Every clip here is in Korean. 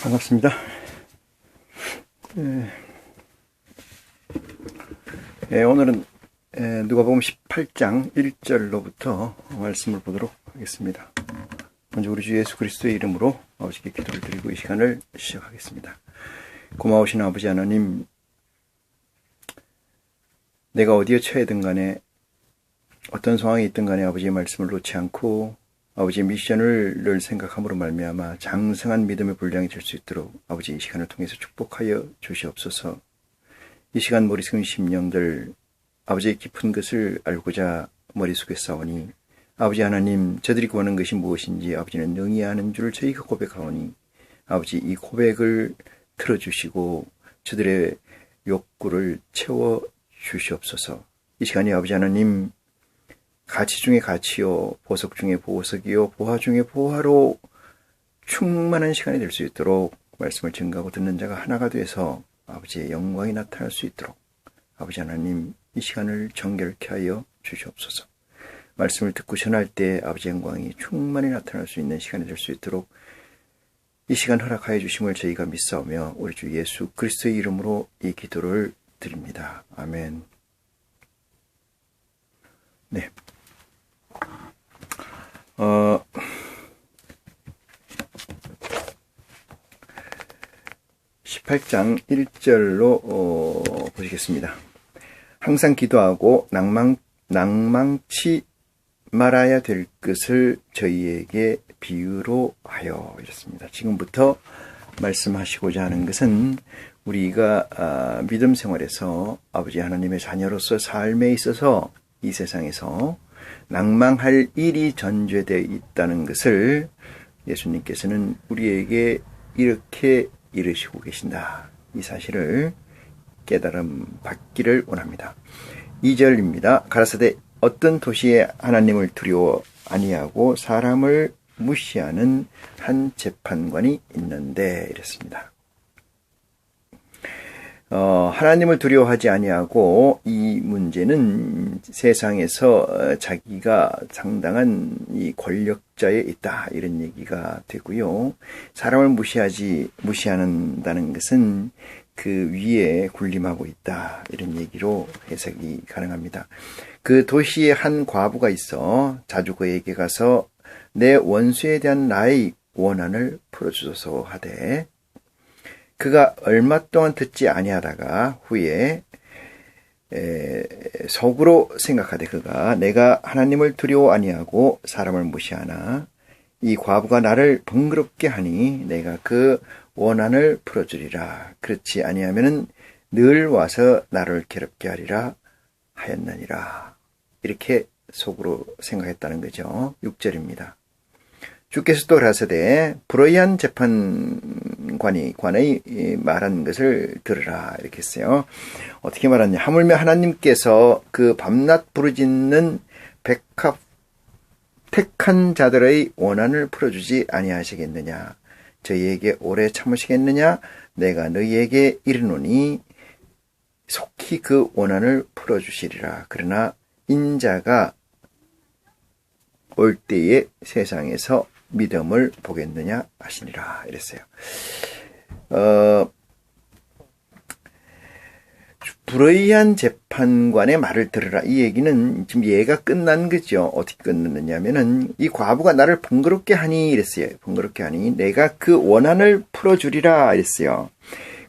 반갑습니다. 오늘은 누가복음 18장 1절로부터 말씀을 보도록 하겠습니다. 먼저 우리 주 예수 그리스도의 이름으로 아버지께 기도를 드리고 이 시간을 시작하겠습니다. 고마우신 아버지 하나님, 내가 어디에 처해든 간에 어떤 상황에 있든 간에 아버지의 말씀을 놓지 않고 아버지의 미션을 늘 생각함으로 말미암아 장성한 믿음의 분량이 될 수 있도록 아버지 이 시간을 통해서 축복하여 주시옵소서. 이 시간 머리 숙인 심령들 아버지의 깊은 것을 알고자 머릿속에 싸우니 아버지 하나님, 저들이 구하는 것이 무엇인지 아버지는 능히 아는 줄 저희가 고백하오니 아버지 이 고백을 들어주시고 저들의 욕구를 채워주시옵소서. 이 시간이 아버지 하나님, 가치 중에 가치요, 보석 중에 보석이요, 보화 중에 보화로 충만한 시간이 될 수 있도록 말씀을 증거하고 듣는 자가 하나가 돼서 아버지의 영광이 나타날 수 있도록 아버지 하나님, 이 시간을 정결케 하여 주시옵소서. 말씀을 듣고 전할 때 아버지의 영광이 충만히 나타날 수 있는 시간이 될 수 있도록 이 시간 허락하여 주심을 저희가 믿사오며 우리 주 예수 그리스도의 이름으로 이 기도를 드립니다. 아멘. 네. 18장 1절로 보시겠습니다. 항상 기도하고 낭망치 말아야 될 것을 저희에게 비유로 하여 이렇습니다. 지금부터 말씀하시고자 하는 것은 우리가 믿음 생활에서 아버지 하나님의 자녀로서 삶에 있어서 이 세상에서 낭망할 일이 전제되어 있다는 것을 예수님께서는 우리에게 이렇게 이르시고 계신다. 이 사실을 깨달음 받기를 원합니다. 2절입니다. 가라사대 어떤 도시에 하나님을 두려워 아니하고 사람을 무시하는 한 재판관이 있는데 이랬습니다. 하나님을 두려워하지 아니하고 이 문제는 세상에서 자기가 상당한 이 권력자에 있다 이런 얘기가 되고요. 사람을 무시한다는 것은 그 위에 군림하고 있다 이런 얘기로 해석이 가능합니다. 그 도시에 한 과부가 있어 자주 그에게 가서 내 원수에 대한 나의 원한을 풀어주소서 하되 그가 얼마 동안 듣지 아니하다가 후에 속으로 생각하되 그가 내가 하나님을 두려워 아니하고 사람을 무시하나 이 과부가 나를 번거롭게 하니 내가 그 원한을 풀어주리라. 그렇지 아니하면은 늘 와서 나를 괴롭게 하리라 하였느니라. 이렇게 속으로 생각했다는 거죠. 6절입니다. 주께서 또 가라사대 불의한 재판관의 말한 것을 들으라 이렇게 했어요. 어떻게 말하냐? 하물며 하나님께서 그 밤낮 부르짖는 택한 자들의 원한을 풀어주지 아니하시겠느냐? 저희에게 오래 참으시겠느냐? 내가 너희에게 이르노니 속히 그 원한을 풀어주시리라. 그러나 인자가 올 때에 세상에서 믿음을 보겠느냐 하시니라 이랬어요. 불의한 재판관의 말을 들으라. 이 얘기는 지금 예가 끝난 거죠. 어떻게 끝났느냐면은 이 과부가 나를 번거롭게 하니 이랬어요. 번거롭게 하니 내가 그 원한을 풀어주리라 이랬어요.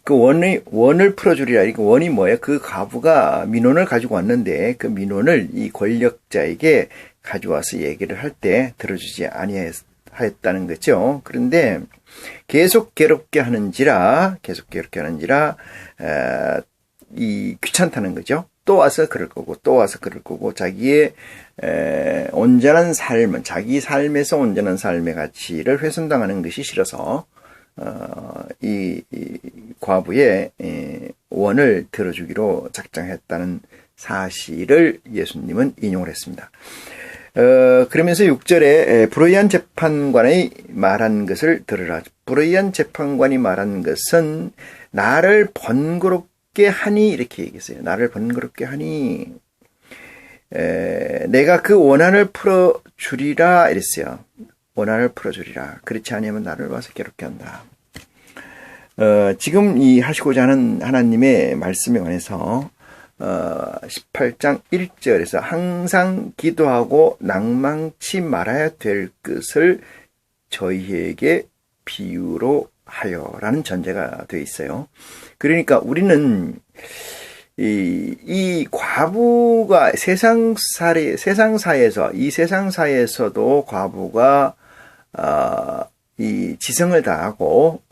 그 원을 풀어주리라. 이 원이 뭐예요? 그 과부가 민원을 가지고 왔는데 그 민원을 이 권력자에게 가져와서 얘기를 할 때 들어주지 아니하였다는 거죠. 그런데 계속 괴롭게 하는지라 이 귀찮다는 거죠. 또 와서 그럴 거고 자기의 온전한 삶은 자기 삶에서 온전한 삶의 가치를 훼손당하는 것이 싫어서 이 과부의 원을 들어주기로 작정했다는 사실을 예수님은 인용을 했습니다. 그러면서 6절에 불의한 재판관이 말한 것을 들으라. 불의한 재판관이 말한 것은 나를 번거롭게 하니 이렇게 얘기했어요. 나를 번거롭게 하니 내가 그 원한을 풀어주리라 이랬어요. 원한을 풀어주리라. 그렇지 않으면 나를 와서 괴롭게 한다. 지금 이 하시고자 하는 하나님의 말씀에 관해서 18장 1절에서 항상 기도하고 낭망치 말아야 될 것을 저희에게 비유로 하여라는 전제가 되어 있어요. 그러니까 우리는 이 과부가 이 세상 사회에서도 과부가 이 지성을 다하고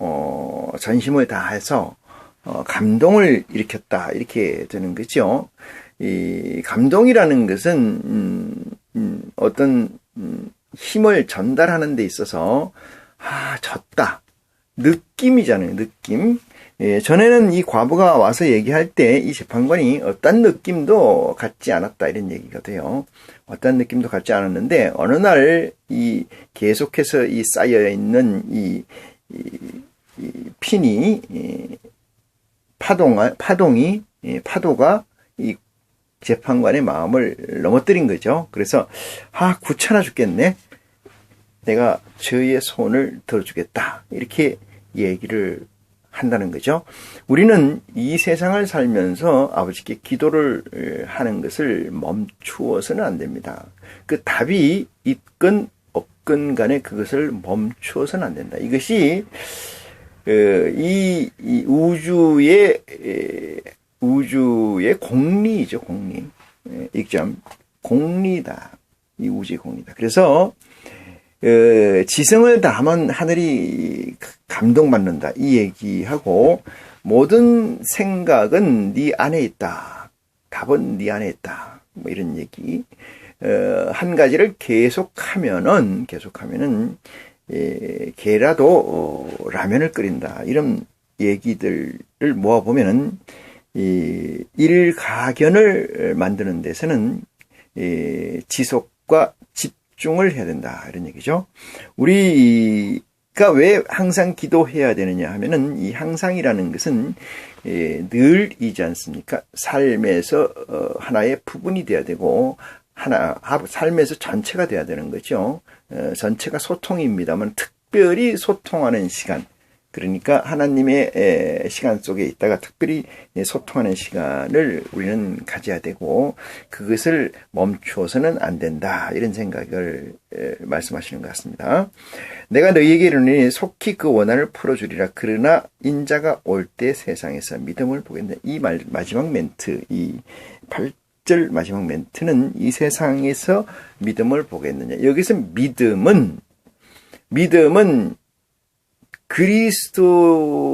전심을 다해서 감동을 일으켰다 이렇게 되는 거죠. 이 감동이라는 것은 어떤 힘을 전달하는 데 있어서 졌다 느낌이잖아요. 느낌. 전에는 이 과부가 와서 얘기할 때 이 재판관이 어떤 느낌도 갖지 않았다 이런 얘기가 돼요. 어떤 느낌도 갖지 않았는데 어느 날 이 계속해서 이 쌓여 있는 이 핀이 파도가 이 재판관의 마음을 넘어뜨린 거죠. 그래서 귀찮아 죽겠네. 내가 저희의 손을 들어주겠다. 이렇게 얘기를 한다는 거죠. 우리는 이 세상을 살면서 아버지께 기도를 하는 것을 멈추어서는 안 됩니다. 그 답이 있건 없건 간에 그것을 멈추어서는 안 된다. 이것이 이 우주의 공리이죠, 공리. 익점 공리다. 이 우주의 공리다. 그래서 지성을 다하면 하늘이 감동받는다. 이 얘기하고 모든 생각은 네 안에 있다. 답은 네 안에 있다. 뭐 이런 얘기. 한 가지를 계속하면은 개라도 라면을 끓인다. 이런 얘기들을 모아보면은 일가견을 만드는 데서는 지속과 집중을 해야 된다. 이런 얘기죠. 우리가 왜 항상 기도해야 되느냐 하면은 이 항상이라는 것은 늘이지 않습니까? 삶에서 하나의 부분이 돼야 되고 삶에서 전체가 돼야 되는 거죠. 전체가 소통입니다만 특별히 소통하는 시간. 그러니까 하나님의 시간 속에 있다가 특별히 소통하는 시간을 우리는 가져야 되고 그것을 멈추어서는 안 된다. 이런 생각을 말씀하시는 것 같습니다. 내가 너희에게 이르노니 속히 그 원한을 풀어주리라. 그러나 인자가 올 때 세상에서 믿음을 보겠느냐. 이 마지막 멘트, 이 8절 마지막 멘트는 이 세상에서 믿음을 보겠느냐. 여기서 믿음은 그리스도의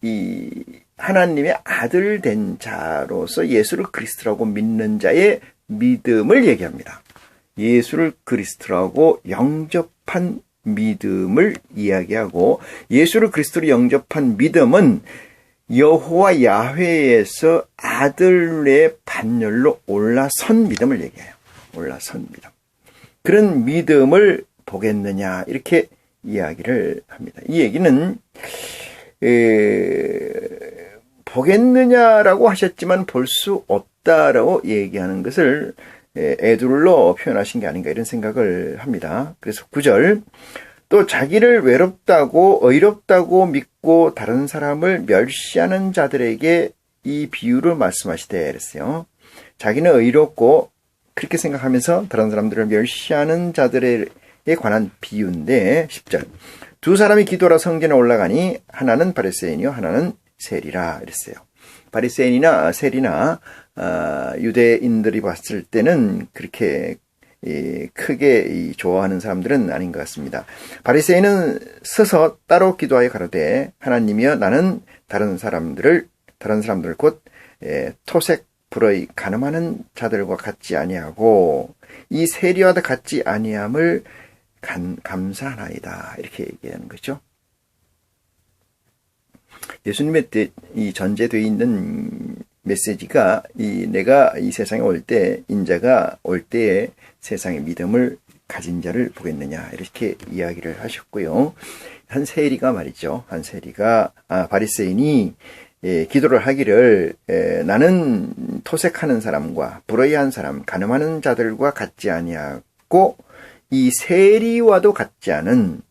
이 하나님의 아들 된 자로서 예수를 그리스도라고 믿는 자의 믿음을 얘기합니다. 예수를 그리스도라고 영접한 믿음을 이야기하고 예수를 그리스도로 영접한 믿음은 여호와 야훼에서 아들의 반열로 올라선 믿음을 얘기해요. 올라선 믿음. 그런 믿음을 보겠느냐 이렇게 이야기를 합니다. 이 얘기는 보겠느냐라고 하셨지만 볼 수 없다라고 얘기하는 것을 애둘러 표현하신 게 아닌가 이런 생각을 합니다. 그래서 9절 또 자기를 외롭다고 의롭다고 믿고 다른 사람을 멸시하는 자들에게 이 비유를 말씀하시되 그랬어요. 자기는 의롭고 그렇게 생각하면서 다른 사람들을 멸시하는 자들에 관한 비유인데 10절 두 사람이 기도하러 성전에 올라가니 하나는 바리새인이요 하나는 세리라 이랬어요. 바리새인이나 세리나 유대인들이 봤을 때는 그렇게 크게 좋아하는 사람들은 아닌 것 같습니다. 바리새인은 서서 따로 기도하여 가로되 하나님이여 나는 다른 사람들 곧 토색 불의 간음하는 자들과 같지 아니하고 이 세리와도 같지 아니함을 감사하나이다 이렇게 얘기하는 거죠. 예수님의 이 전제되어 있는 메시지가 내가 이 세상에 올 때 인자가 올 때에 세상의 믿음을 가진 자를 보겠느냐 이렇게 이야기를 하셨고요. 한 세리가 말이죠. 한 세리가 바리새인이 기도를 하기를 나는 토색하는 사람과 불의한 사람 간음하는 자들과 같지 아니하고 이 세리와도 같지 않은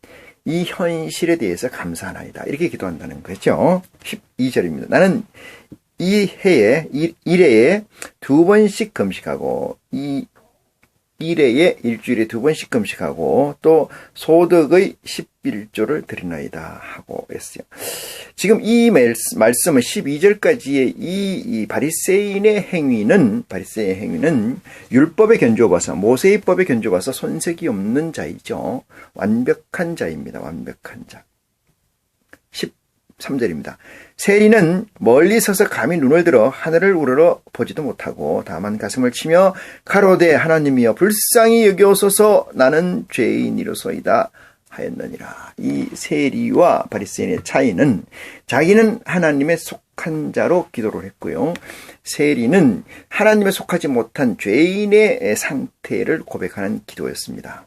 이 현실에 대해서 감사하나이다. 이렇게 기도한다는 거죠. 12절입니다. 나는 이 해에, 1회에 2번씩 금식하고, 이 1회에 일주일에 2번씩 금식하고, 또 소득의 11조를 드리나이다 하고 했어요. 지금 이 말씀은 12절까지의 이 바리새인의 행위는 율법에 견주어봐서, 모세의 법에 견주어봐서 손색이 없는 자이죠. 완벽한 자입니다. 완벽한 자. 13절입니다. 세리는 멀리 서서 감히 눈을 들어 하늘을 우러러 보지도 못하고 다만 가슴을 치며 가로되 하나님이여 불쌍히 여기옵소서 나는 죄인이로소이다 하였느니라. 이 세리와 바리새인의 차이는 자기는 하나님에 속한 자로 기도를 했고요. 세리는 하나님에 속하지 못한 죄인의 상태를 고백하는 기도였습니다.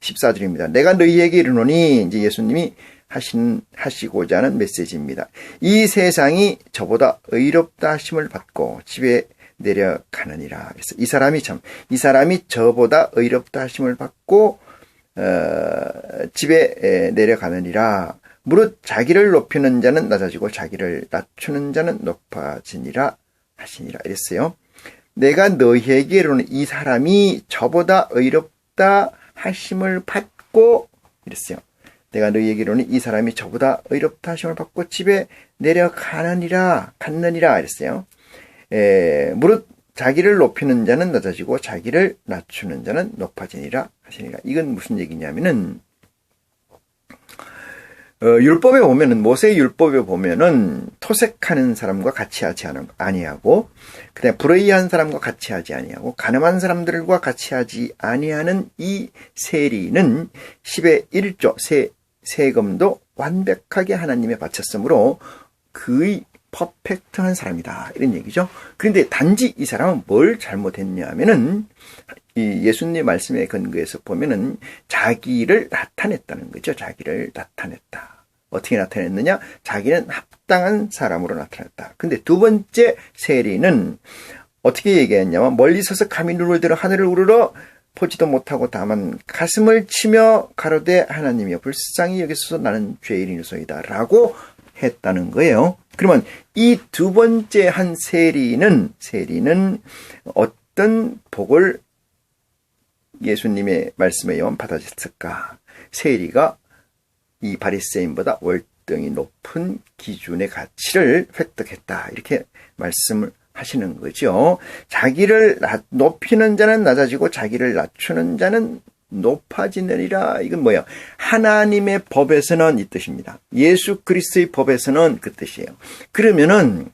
14절입니다. 내가 너희에게 이르노니, 이제 예수님이 하시고자 하는 메시지입니다. 이 세상이 저보다 의롭다 하심을 받고 집에 내려가느니라. 그래서 이 사람이 저보다 의롭다 하심을 받고 집에 내려가느니라. 무릇 자기를 높이는 자는 낮아지고 자기를 낮추는 자는 높아지니라 하시니라. 이랬어요. 내가 너희에게 이르노니 이 사람이 저보다 의롭다 하심을 받고, 이랬어요. 내가 너희에게 이르노니 이 사람이 저보다 의롭다 하심을 받고 집에 내려가느니라, 이랬어요. 무릇 자기를 높이는 자는 낮아지고 자기를 낮추는 자는 높아지니라 하시니라. 이건 무슨 얘기냐면은, 율법에 보면은, 모세의 율법에 보면은, 토색하는 사람과 같이 하지 아니하고, 그다음에 불의한 사람과 같이 하지 아니하고, 가늠한 사람들과 같이 하지 아니하는 이 세리는 10의 1조, 세금도 완벽하게 하나님에 바쳤으므로 그의 퍼펙트한 사람이다. 이런 얘기죠. 그런데 단지 이 사람은 뭘 잘못했냐 하면은, 이 예수님 말씀에 근거해서 보면은 자기를 나타냈다는 거죠. 자기를 나타냈다. 어떻게 나타냈느냐? 자기는 합당한 사람으로 나타냈다. 근데 두 번째 세리는 어떻게 얘기했냐면, 멀리 서서 감히 눈을 들어 하늘을 우러러 보지도 못하고 다만 가슴을 치며 가로되 하나님이여 불쌍히 여기소서 나는 죄인이소이다 라고 했다는 거예요. 그러면 이 두 번째 한 세리는 어떤 복을 예수님의 말씀에 의하면 받아졌을까? 세리가 이 바리새인보다 월등히 높은 기준의 가치를 획득했다. 이렇게 말씀을 하시는 거죠. 자기를 높이는 자는 낮아지고 자기를 낮추는 자는 높아지느니라. 이건 뭐예요? 하나님의 법에서는 이 뜻입니다. 예수 그리스도의 법에서는 그 뜻이에요. 그러면은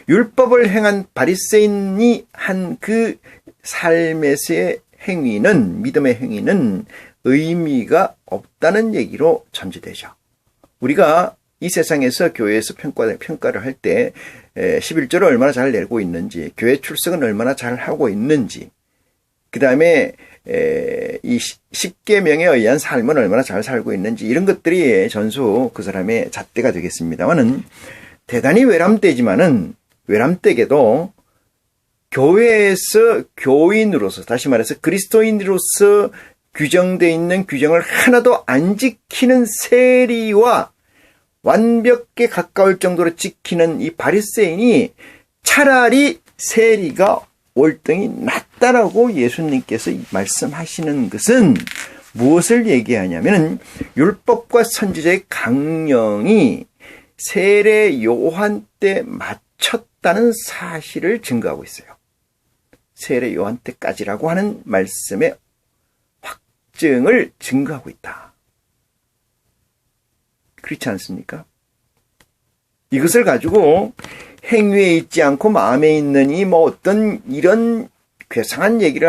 율법을 행한 바리새인이 한 그 삶에서의 행위는, 믿음의 행위는 의미가 없다는 얘기로 전제되죠. 우리가 이 세상에서 교회에서 평가를 할 때 11조를 얼마나 잘 내고 있는지, 교회 출석은 얼마나 잘 하고 있는지, 그 다음에 이 10계명에 의한 삶은 얼마나 잘 살고 있는지, 이런 것들이 전수 그 사람의 잣대가 되겠습니다만은, 대단히 외람되게도 교회에서 교인으로서, 다시 말해서 그리스도인으로서 규정되어 있는 규정을 하나도 안 지키는 세리와 완벽에 가까울 정도로 지키는 이 바리새인이 차라리 세리가 월등히 낫다라고 예수님께서 말씀하시는 것은 무엇을 얘기하냐면, 율법과 선지자의 강령이 세례 요한 때 맞췄다는 사실을 증거하고 있어요. 세례 요한 때까지라고 하는 말씀의 확증을 증거하고 있다. 그렇지 않습니까? 이것을 가지고 행위에 있지 않고 마음에 있는 어떤 이런 괴상한 얘기를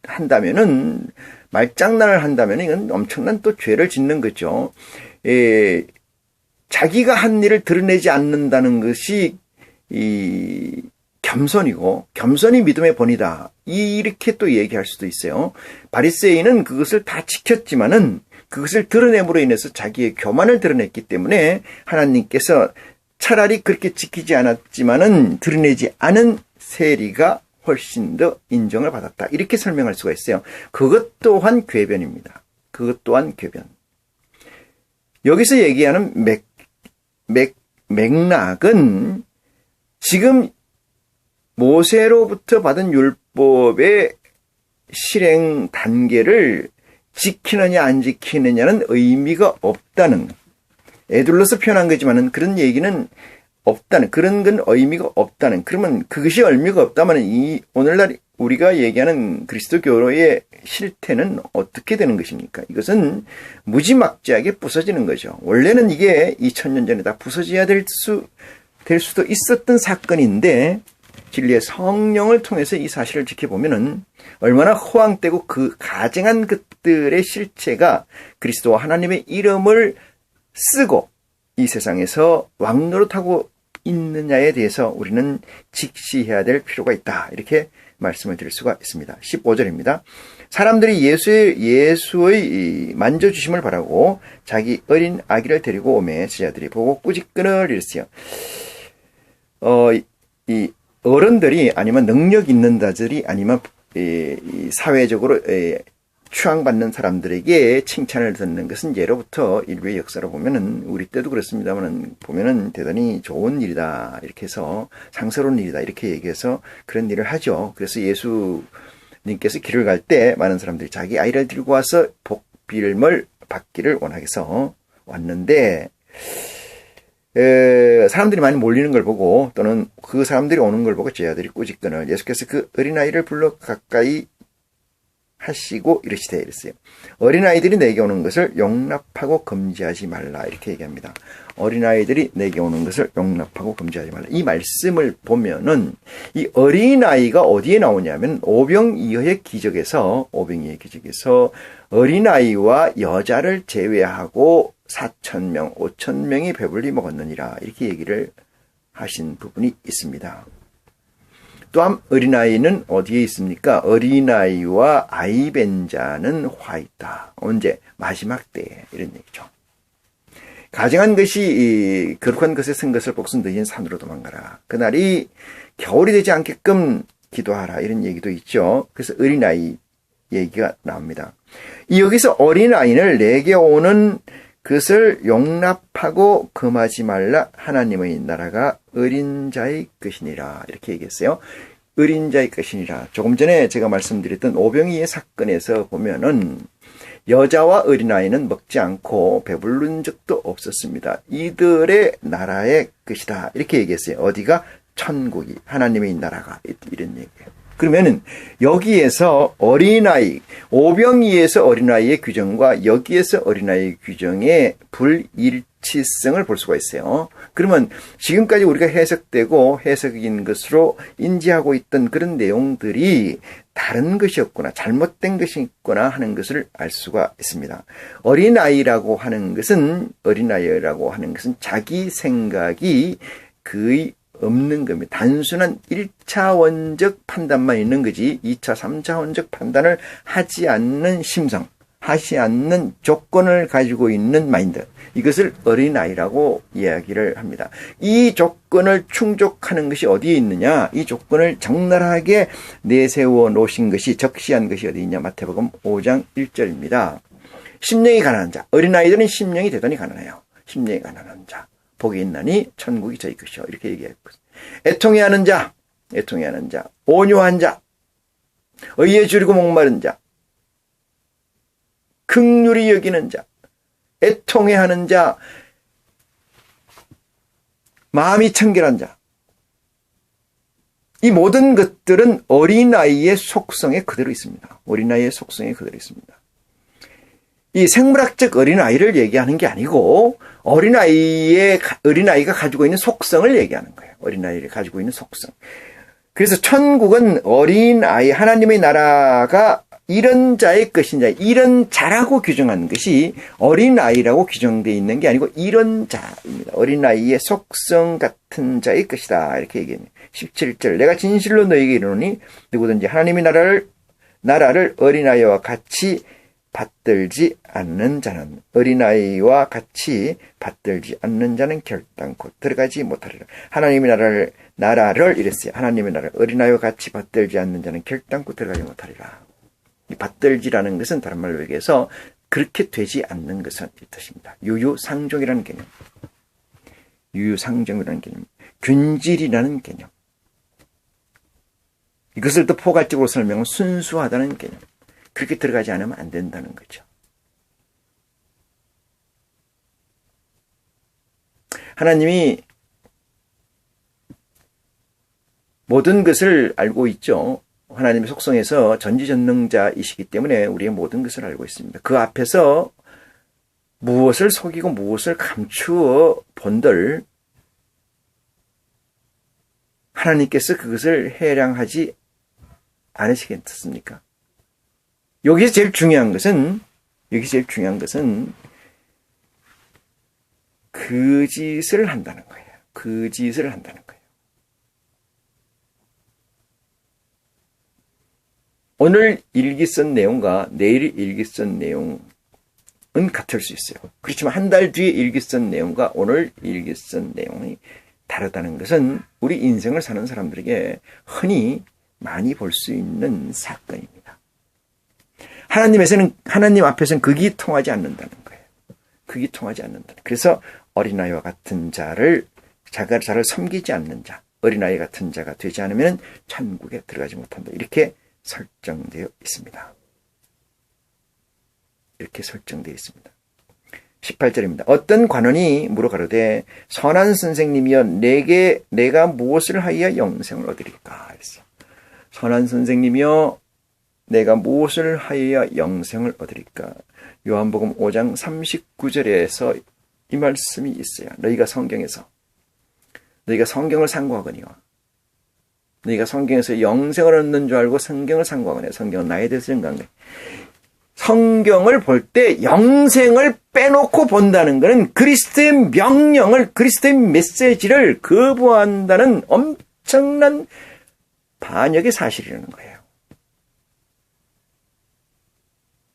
한다면은, 말장난을 한다면 이건 엄청난 또 죄를 짓는 거죠. 자기가 한 일을 드러내지 않는다는 것이 이 겸손이고, 겸손이 믿음의 본이다. 이렇게 또 얘기할 수도 있어요. 바리새인은 그것을 다 지켰지만은 그것을 드러냄으로 인해서 자기의 교만을 드러냈기 때문에 하나님께서 차라리 그렇게 지키지 않았지만은 드러내지 않은 세리가 훨씬 더 인정을 받았다. 이렇게 설명할 수가 있어요. 그것 또한 궤변입니다. 그것 또한 궤변. 여기서 얘기하는 맥락은 지금 모세로부터 받은 율법의 실행 단계를 지키느냐 안 지키느냐는 의미가 없다는, 에둘러서 표현한 거지만은 그런 얘기는 없다는, 그런 건 의미가 없다는. 그러면 그것이 의미가 없다면 이 오늘날 우리가 얘기하는 그리스도교의 실태는 어떻게 되는 것입니까? 이것은 무지막지하게 부서지는 거죠. 원래는 이게 2000년 전에 다 부서져야 될 수도 있었던 사건인데, 진리의 성령을 통해서 이 사실을 지켜보면은 얼마나 허황되고 그 가증한 것들의 실체가 그리스도와 하나님의 이름을 쓰고 이 세상에서 왕노릇하고 있느냐에 대해서 우리는 직시해야 될 필요가 있다. 이렇게 말씀을 드릴 수가 있습니다. 15절입니다. 사람들이 예수의 만져주심을 바라고 자기 어린 아기를 데리고 오매 제자들이 보고 꾸짖거늘 이랬어요. 이 어른들이 아니면 능력 있는 자들이 아니면 사회적으로 추앙받는 사람들에게 칭찬을 듣는 것은 예로부터 인류의 역사로 보면은, 우리 때도 그렇습니다만 보면은 대단히 좋은 일이다 이렇게 해서, 상스러운 일이다 이렇게 얘기해서 그런 일을 하죠. 그래서 예수님께서 길을 갈 때 많은 사람들이 자기 아이를 들고 와서 복빌을 받기를 원하게서 왔는데, 사람들이 많이 몰리는 걸 보고 또는 그 사람들이 오는 걸 보고 제자들이 꾸짖거늘 예수께서 그 어린아이를 불러 가까이 하시고 이러시되 이랬어요. 어린아이들이 내게 오는 것을 용납하고 금지하지 말라 이렇게 얘기합니다. 어린아이들이 내게 오는 것을 용납하고 금지하지 말라. 이 말씀을 보면은 이 어린아이가 어디에 나오냐면 오병이어의 기적에서 어린아이와 여자를 제외하고 4,000명, 5,000명이 배불리 먹었느니라 이렇게 얘기를 하신 부분이 있습니다. 또한 어린아이는 어디에 있습니까? 어린아이와 아이벤자는 화 있다. 언제? 마지막 때에 이런 얘기죠. 가증한 것이 거룩한 것에 쓴 것을 복순 너희는 산으로 도망가라. 그날이 겨울이 되지 않게끔 기도하라 이런 얘기도 있죠. 그래서 어린아이 얘기가 나옵니다. 여기서 어린아이를 내게 오는 그것을 용납하고 금하지 말라. 하나님의 나라가 어린 자의 것이니라 이렇게 얘기했어요. 어린 자의 것이니라. 조금 전에 제가 말씀드렸던 오병이의 사건에서 보면은 여자와 어린아이는 먹지 않고 배부른 적도 없었습니다. 이들의 나라의 것이다 이렇게 얘기했어요. 어디가? 천국이, 하나님의 나라가, 이런 얘기예요. 그러면은 여기에서 어린아이, 오병이에서 어린아이의 규정과 여기에서 어린아이의 규정의 불일치성을 볼 수가 있어요. 그러면 지금까지 우리가 해석되고 해석인 것으로 인지하고 있던 그런 내용들이 다른 것이었구나, 잘못된 것이 있구나 하는 것을 알 수가 있습니다. 어린아이라고 하는 것은 자기 생각이 거의 없는 겁니다. 단순한 1차원적 판단만 있는 거지 2차, 3차원적 판단을 하지 않는 심성, 하지 않는 조건을 가지고 있는 마인드, 이것을 어린아이라고 이야기를 합니다. 이 조건을 충족하는 것이 어디에 있느냐, 이 조건을 적나라하게 내세워 놓으신 것이, 적시한 것이 어디 있냐, 마태복음 5장 1절입니다. 심령이 가난한 자, 어린아이들은 심령이 대단히 가난해요. 심령이 가난한 자 복이 있나니 천국이 저희 것이요 이렇게 얘기했거든요. 애통해하는 자, 온유한 자, 의에 줄이고 목마른 자, 긍휼히 여기는 자, 애통해하는 자, 마음이 청결한 자, 이 모든 것들은 어린아이의 속성에 그대로 있습니다. 어린아이의 속성에 그대로 있습니다. 이 생물학적 어린아이를 얘기하는 게 아니고 어린아이가 가지고 있는 속성을 얘기하는 거예요. 어린아이를 가지고 있는 속성. 그래서 천국은 어린아이, 하나님의 나라가 이런 자의 것이냐, 이런 자라고 규정한 것이 어린아이라고 규정되어 있는 게 아니고 이런 자입니다. 어린아이의 속성 같은 자의 것이다 이렇게 얘기합니다. 17절 내가 진실로 너희에게 이르노니 누구든지 하나님의 나라를 어린아이와 같이 받들지 않는 자는, 어린아이와 같이 받들지 않는 자는 결단코 들어가지 못하리라. 하나님의 나라를 이랬어요. 하나님의 나라를 어린아이와 같이 받들지 않는 자는 결단코 들어가지 못하리라. 이 받들지라는 것은 다른 말로 얘기해서 그렇게 되지 않는 것은 이 뜻입니다. 유유상종이라는 개념, 유유상종이라는 개념, 균질이라는 개념. 이것을 또 포괄적으로 설명은 순수하다는 개념. 그렇게 들어가지 않으면 안 된다는 거죠. 하나님이 모든 것을 알고 있죠. 하나님의 속성에서 전지전능자이시기 때문에 우리의 모든 것을 알고 있습니다. 그 앞에서 무엇을 속이고 무엇을 감추어 본들 하나님께서 그것을 해량하지 않으시겠습니까? 여기서 제일 중요한 것은 거짓을 한다는 거예요. 거짓을 한다는 거예요. 오늘 일기 쓴 내용과 내일 일기 쓴 내용은 같을 수 있어요. 그렇지만 한 달 뒤에 일기 쓴 내용과 오늘 일기 쓴 내용이 다르다는 것은 우리 인생을 사는 사람들에게 흔히 많이 볼 수 있는 사건입니다. 하나님 앞에서는 극이 통하지 않는다는 거예요. 극이 통하지 않는다. 그래서 어린아이와 같은 자를 섬기지 않는 자, 어린아이 같은 자가 되지 않으면 천국에 들어가지 못한다. 이렇게 설정되어 있습니다. 이렇게 설정되어 있습니다. 18절입니다. 어떤 관원이 물어가로되 선한 선생님이여 내가 무엇을 하여 영생을 얻으리까? 그랬어. 선한 선생님이여 내가 무엇을 하여야 영생을 얻으리까? 요한복음 5장 39절에서 이 말씀이 있어요. 너희가 성경을 상고하거니와 너희가 성경에서 영생을 얻는 줄 알고 성경을 상고하거니와. 성경은 나에 대해서 증거한 거예요. 성경을 볼 때 영생을 빼놓고 본다는 것은 그리스도의 명령을, 그리스도의 메시지를 거부한다는 엄청난 반역의 사실이라는 거예요.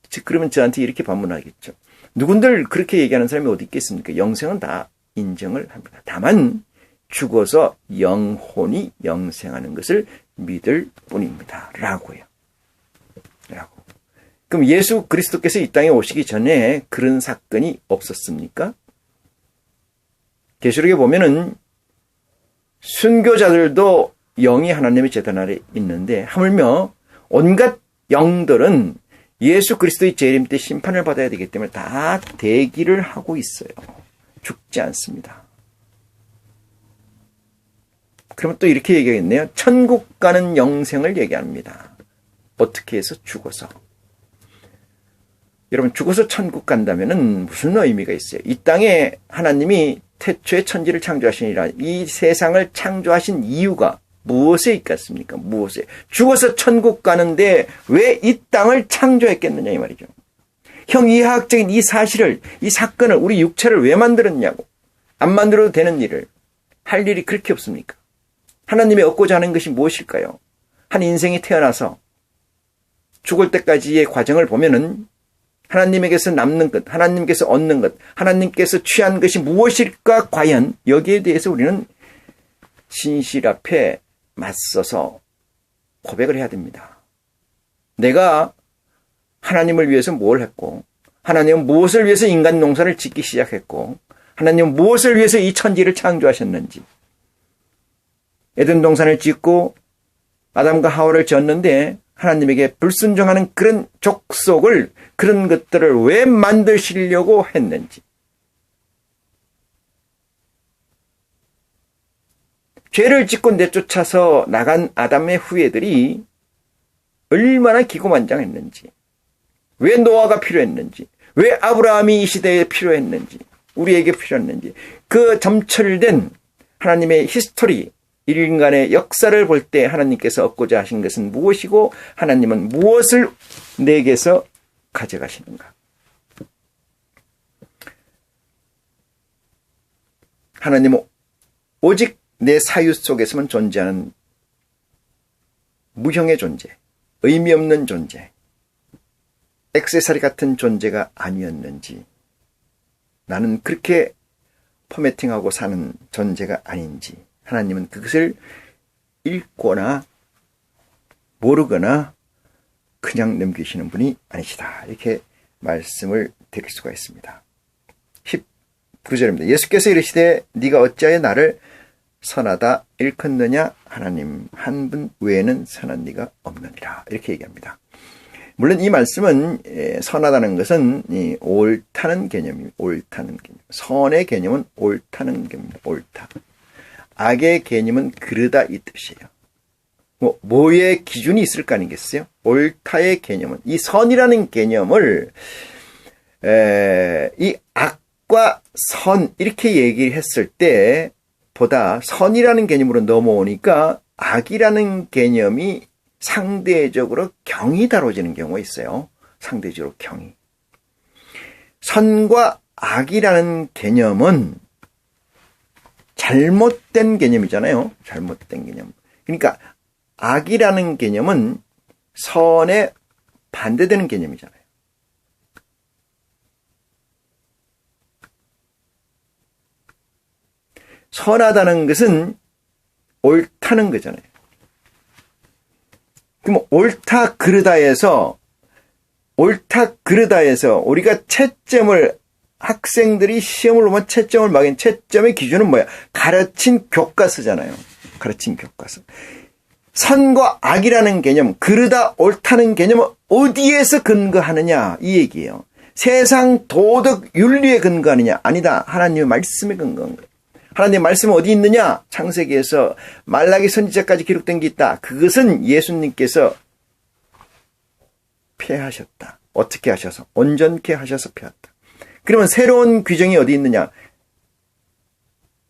즉 그러면 저한테 이렇게 반문하겠죠. 누군들 그렇게 얘기하는 사람이 어디 있겠습니까? 영생은 다 인정을 합니다. 다만 죽어서 영혼이 영생하는 것을 믿을 뿐입니다. 라고요. 그럼 예수 그리스도께서 이 땅에 오시기 전에 그런 사건이 없었습니까? 계시록에 보면은 순교자들도 영이 하나님의 제단 아래 있는데 하물며 온갖 영들은 예수 그리스도의 재림 때 심판을 받아야 되기 때문에 다 대기를 하고 있어요. 죽지 않습니다. 그러면 또 이렇게 얘기하겠네요. 천국 가는 영생을 얘기합니다. 어떻게 해서 죽어서. 여러분 죽어서 천국 간다면은 무슨 의미가 있어요? 이 땅에 하나님이 태초에 천지를 창조하시니라. 이 세상을 창조하신 이유가 무엇에 있겠습니까? 무엇에? 죽어서 천국 가는데 왜 이 땅을 창조했겠느냐 이 말이죠. 형이하학적인 이 사실을, 이 사건을, 우리 육체를 왜 만들었냐고. 안 만들어도 되는 일을 할 일이 그렇게 없습니까? 하나님이 얻고자 하는 것이 무엇일까요? 한 인생이 태어나서 죽을 때까지의 과정을 보면은 하나님에게서 남는 것, 하나님께서 얻는 것, 하나님께서 취한 것이 무엇일까? 과연 여기에 대해서 우리는 진실 앞에 맞서서 고백을 해야 됩니다. 내가 하나님을 위해서 뭘 했고, 하나님은 무엇을 위해서 인간 농사를 짓기 시작했고, 하나님은 무엇을 위해서 이 천지를 창조하셨는지. 에덴 동산을 짓고 아담과 하와를 지었는데 하나님에게 불순종하는 그런 족속을, 그런 것들을 왜 만드시려고 했는지. 죄를 짓고 내쫓아서 나간 아담의 후예들이 얼마나 기고만장했는지, 왜 노아가 필요했는지, 왜 아브라함이 이 시대에 필요했는지, 우리에게 필요했는지, 그 점철된 하나님의 히스토리, 인간의 역사를 볼 때 하나님께서 얻고자 하신 것은 무엇이고 하나님은 무엇을 내게서 가져가시는가. 하나님은 오직 내 사유 속에서만 존재하는 무형의 존재, 의미 없는 존재, 액세서리 같은 존재가 아니었는지, 나는 그렇게 포매팅하고 사는 존재가 아닌지, 하나님은 그것을 읽거나 모르거나 그냥 넘기시는 분이 아니시다. 이렇게 말씀을 드릴 수가 있습니다. 19절입니다. 예수께서 이르시되 네가 어찌하여 나를 선하다 일컫느냐? 하나님 한 분 외에는 선한 이가 없느니라. 이렇게 얘기합니다. 물론 이 말씀은 선하다는 것은 옳다는 개념입니다. 옳다는 개념. 선의 개념은 옳다는 개념입니다. 옳다. 악의 개념은 그르다 이 뜻이에요. 뭐의 기준이 있을 거 아니겠어요? 옳다의 개념은 이 선이라는 개념을 이 악과 선 이렇게 얘기했을 때 보다 선이라는 개념으로 넘어오니까 악이라는 개념이 상대적으로 경이 다뤄지는 경우가 있어요. 상대적으로 경이. 선과 악이라는 개념은 잘못된 개념이잖아요. 잘못된 개념. 그러니까 악이라는 개념은 선에 반대되는 개념이잖아요. 선하다는 것은 옳다는 거잖아요. 그럼 옳다 그르다에서 우리가 채점을 학생들이 시험을 보면 채점을 막인 채점의 기준은 뭐야? 가르친 교과서잖아요. 가르친 교과서. 선과 악이라는 개념, 그르다 옳다는 개념은 어디에서 근거하느냐 이 얘기예요. 세상 도덕 윤리에 근거하느냐? 아니다. 하나님의 말씀에 근거한 거예요. 하나님의 말씀은 어디 있느냐? 창세기에서 말라기 선지자까지 기록된 게 있다. 그것은 예수님께서 폐하셨다. 어떻게 하셔서? 온전케 하셔서 폐했다. 그러면 새로운 규정이 어디 있느냐?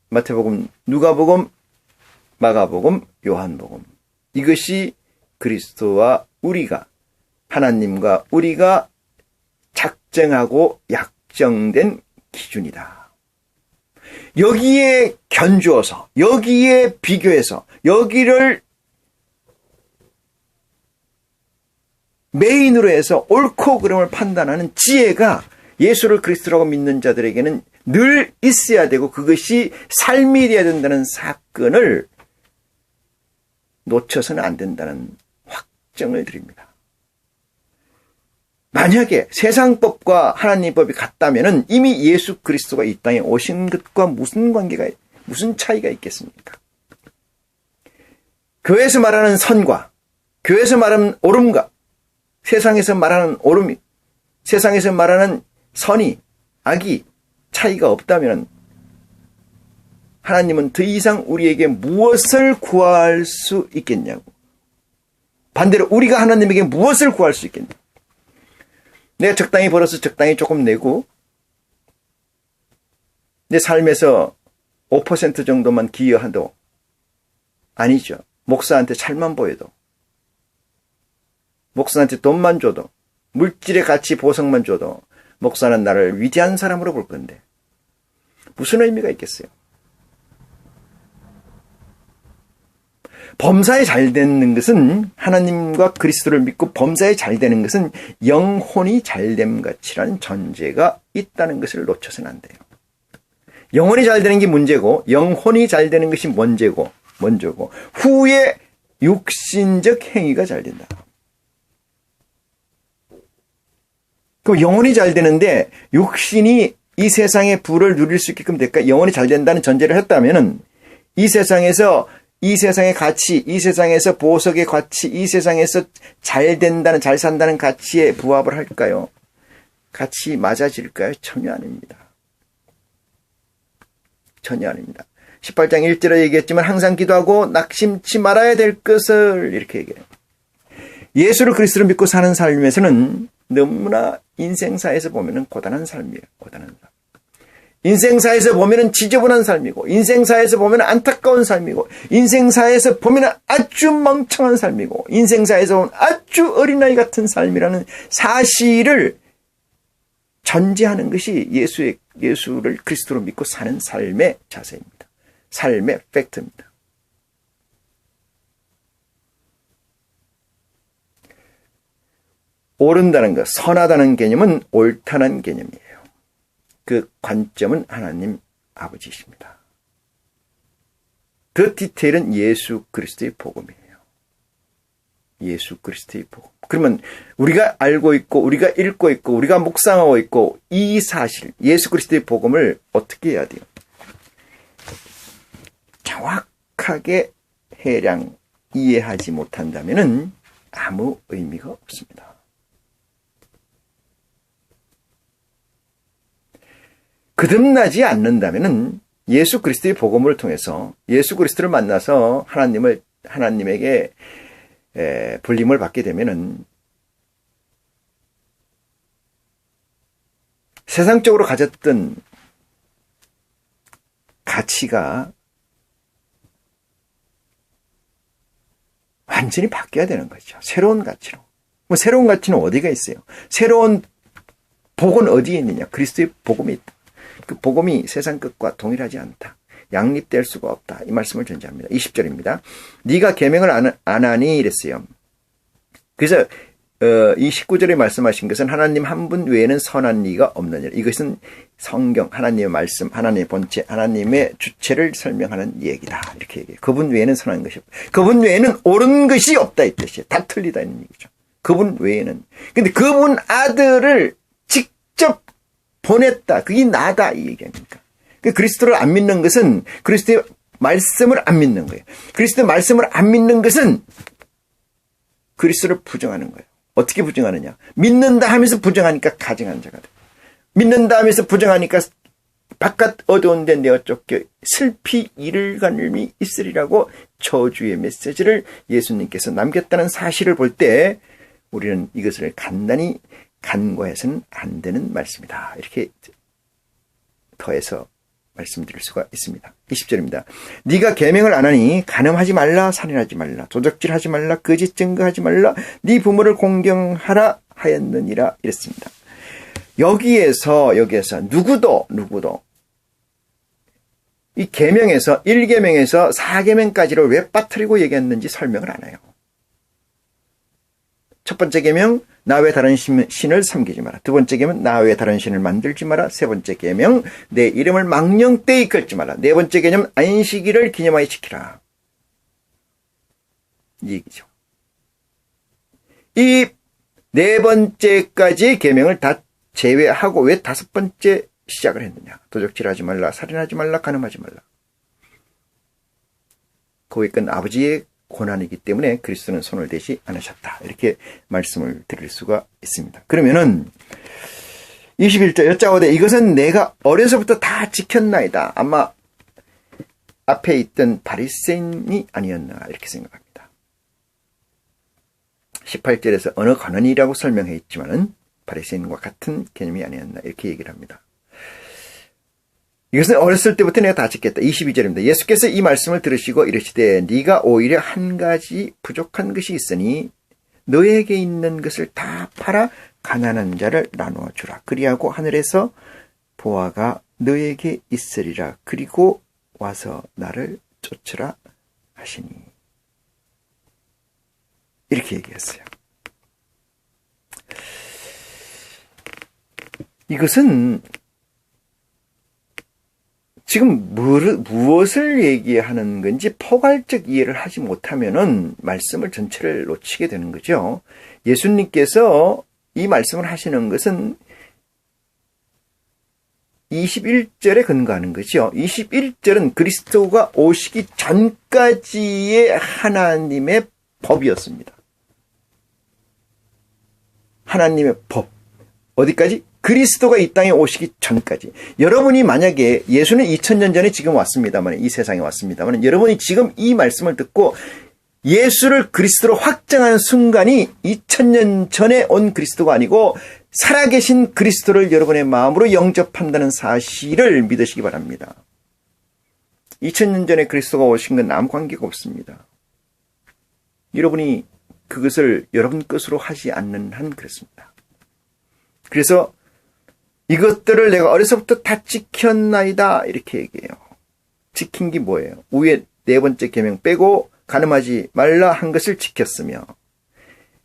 마태복음, 누가복음, 마가복음, 요한복음. 이것이 그리스도와 우리가, 하나님과 우리가 작정하고 약정된 기준이다. 여기에 견주어서, 여기에 비교해서, 여기를 메인으로 해서 옳고 그름을 판단하는 지혜가 예수를 그리스도라고 믿는 자들에게는 늘 있어야 되고 그것이 삶이 되어야 된다는 사건을 놓쳐서는 안 된다는 확정을 드립니다. 만약에 세상법과 하나님 법이 같다면 이미 예수 그리스도가 이 땅에 오신 것과 무슨 관계가, 무슨 차이가 있겠습니까? 교회에서 말하는 선과 교회에서 말하는 옳음과 세상에서 말하는 옳음이, 세상에서 말하는 선이, 악이 차이가 없다면 하나님은 더 이상 우리에게 무엇을 구할 수 있겠냐고. 반대로 우리가 하나님에게 무엇을 구할 수 있겠냐고. 내가 적당히 벌어서 적당히 조금 내고 내 삶에서 5% 정도만 기여해도 아니죠. 목사한테 잘만 보여도, 목사한테 돈만 줘도, 물질의 가치 보석만 줘도 목사는 나를 위대한 사람으로 볼 건데 무슨 의미가 있겠어요? 범사에 잘 되는 것은, 하나님과 그리스도를 믿고 범사에 잘 되는 것은 영혼이 잘됨 같이라는 전제가 있다는 것을 놓쳐서는 안 돼요. 영혼이 잘 되는 게 문제고 영혼이 잘 되는 것이 먼저고 후에 육신적 행위가 잘 된다. 그럼 영혼이 잘 되는데 육신이 이 세상의 부를 누릴 수 있게끔 될까? 영혼이 잘 된다는 전제를 했다면은 이 세상에서, 이 세상의 가치, 이 세상에서 보석의 가치, 이 세상에서 잘 된다는, 잘 산다는 가치에 부합을 할까요? 같이 맞아질까요? 전혀 아닙니다. 전혀 아닙니다. 18장 1절에 얘기했지만 항상 기도하고 낙심치 말아야 될 것을 이렇게 얘기해요. 예수를 그리스도를 믿고 사는 삶에서는 너무나 인생사에서 보면은 고단한 삶이에요. 고단한 삶. 인생사에서 보면은 지저분한 삶이고, 인생사에서 보면은 안타까운 삶이고, 인생사에서 보면은 아주 멍청한 삶이고, 인생사에서 보면 아주 어린아이 같은 삶이라는 사실을 전제하는 것이 예수를 그리스도로 믿고 사는 삶의 자세입니다. 삶의 팩트입니다. 옳은다는 것, 선하다는 개념은 옳다는 개념이에요. 그 관점은 하나님 아버지이십니다. 그 디테일은 예수 그리스도의 복음이에요. 예수 그리스도의 복음. 그러면 우리가 알고 있고 우리가 읽고 있고 우리가 묵상하고 있고 이 사실 예수 그리스도의 복음을 어떻게 해야 돼요? 정확하게 해량 이해하지 못한다면은 아무 의미가 없습니다. 거듭나지 않는다면은 예수 그리스도의 복음을 통해서 예수 그리스도를 만나서 하나님에게 불림을 받게 되면은 세상적으로 가졌던 가치가 완전히 바뀌어야 되는 거죠. 새로운 가치로. 새로운 가치는 어디가 있어요? 새로운 복은 어디에 있느냐? 그리스도의 복음이 있다. 그 복음이 세상 것과 동일하지 않다. 양립될 수가 없다. 이 말씀을 전제합니다. 20절입니다. 네가 계명을 안 하니 이랬어요. 그래서 이 19절에 말씀하신 것은 하나님 한 분 외에는 선한 네가 없느니라. 이것은 성경, 하나님의 말씀, 하나님의 본체, 하나님의 주체를 설명하는 얘기다. 이렇게 얘기해요. 그분 외에는 선한 것이 없다. 그분 외에는 옳은 것이 없다. 이 뜻이에요. 다 틀리다 있는 얘기죠. 그분 외에는. 근데 그분 아들을 직접 보냈다. 그게 나다. 이 얘기입니까? 그리스도를 안 믿는 것은 그리스도의 말씀을 안 믿는 거예요. 그리스도의 말씀을 안 믿는 것은 그리스도를 부정하는 거예요. 어떻게 부정하느냐? 믿는다 하면서 부정하니까 가증한 자가 돼. 믿는다 하면서 부정하니까 바깥 어두운 데 내어 쫓겨 슬피 이를 가늠이 있으리라고 저주의 메시지를 예수님께서 남겼다는 사실을 볼 때 우리는 이것을 간단히 간과해서는 안 되는 말씀이다. 이렇게 더해서 말씀드릴 수가 있습니다. 20절입니다. 네가 계명을 안 하니 간음하지 말라, 살인하지 말라, 도적질하지 말라, 거짓 증거하지 말라, 네 부모를 공경하라 하였느니라 이랬습니다. 여기에서 누구도 이 계명에서 1계명에서 4계명까지를 왜 빠뜨리고 얘기했는지 설명을 안 해요. 첫 번째 계명, 나 외 다른 신을 섬기지 마라. 두 번째 계명, 나 외 다른 신을 만들지 마라. 세 번째 계명, 내 이름을 망령되이 걸지 마라. 네 번째 계명, 안식일을 기념하여 지키라. 이 얘기죠. 이 네 번째까지의 계명을 다 제외하고 왜 다섯 번째 시작을 했느냐. 도적질하지 말라, 살인하지 말라, 간음하지 말라. 거기에 건 아버지의 고난이기 때문에 그리스도는 손을 대지 않으셨다. 이렇게 말씀을 드릴 수가 있습니다. 그러면은 21절 여짜오되 이것은 내가 어려서부터 다 지켰나이다. 아마 앞에 있던 바리새인이 아니었나 이렇게 생각합니다. 18절에서 어느 관원이라고 설명해 있지만은 바리새인과 같은 개념이 아니었나 이렇게 얘기를 합니다. 이것은 어렸을 때부터 내가 다 지켰다. 22절입니다. 예수께서 이 말씀을 들으시고 이르시되 네가 오히려 한 가지 부족한 것이 있으니 너에게 있는 것을 다 팔아 가난한 자를 나누어 주라. 그리하고 하늘에서 보화가 너에게 있으리라. 그리고 와서 나를 쫓으라 하시니. 이렇게 얘기했어요. 이것은 지금 무엇을 얘기하는 건지 포괄적 이해를 하지 못하면은 말씀을 전체를 놓치게 되는 거죠. 예수님께서 이 말씀을 하시는 것은 21절에 근거하는 거죠. 21절은 그리스도가 오시기 전까지의 하나님의 법이었습니다. 하나님의 법. 어디까지? 그리스도가 이 땅에 오시기 전까지. 여러분이 만약에 예수는 2000년 전에 지금 왔습니다만, 이 세상에 왔습니다만, 여러분이 지금 이 말씀을 듣고 예수를 그리스도로 확정하는 순간이 2000년 전에 온 그리스도가 아니고 살아계신 그리스도를 여러분의 마음으로 영접한다는 사실을 믿으시기 바랍니다. 2000년 전에 그리스도가 오신 건 아무 관계가 없습니다. 여러분이 그것을 여러분 것으로 하지 않는 한 그렇습니다. 그래서 이것들을 내가 어려서부터 다 지켰나이다 이렇게 얘기해요. 지킨 게 뭐예요? 위에 네 번째 계명 빼고 간음하지 말라 한 것을 지켰으며,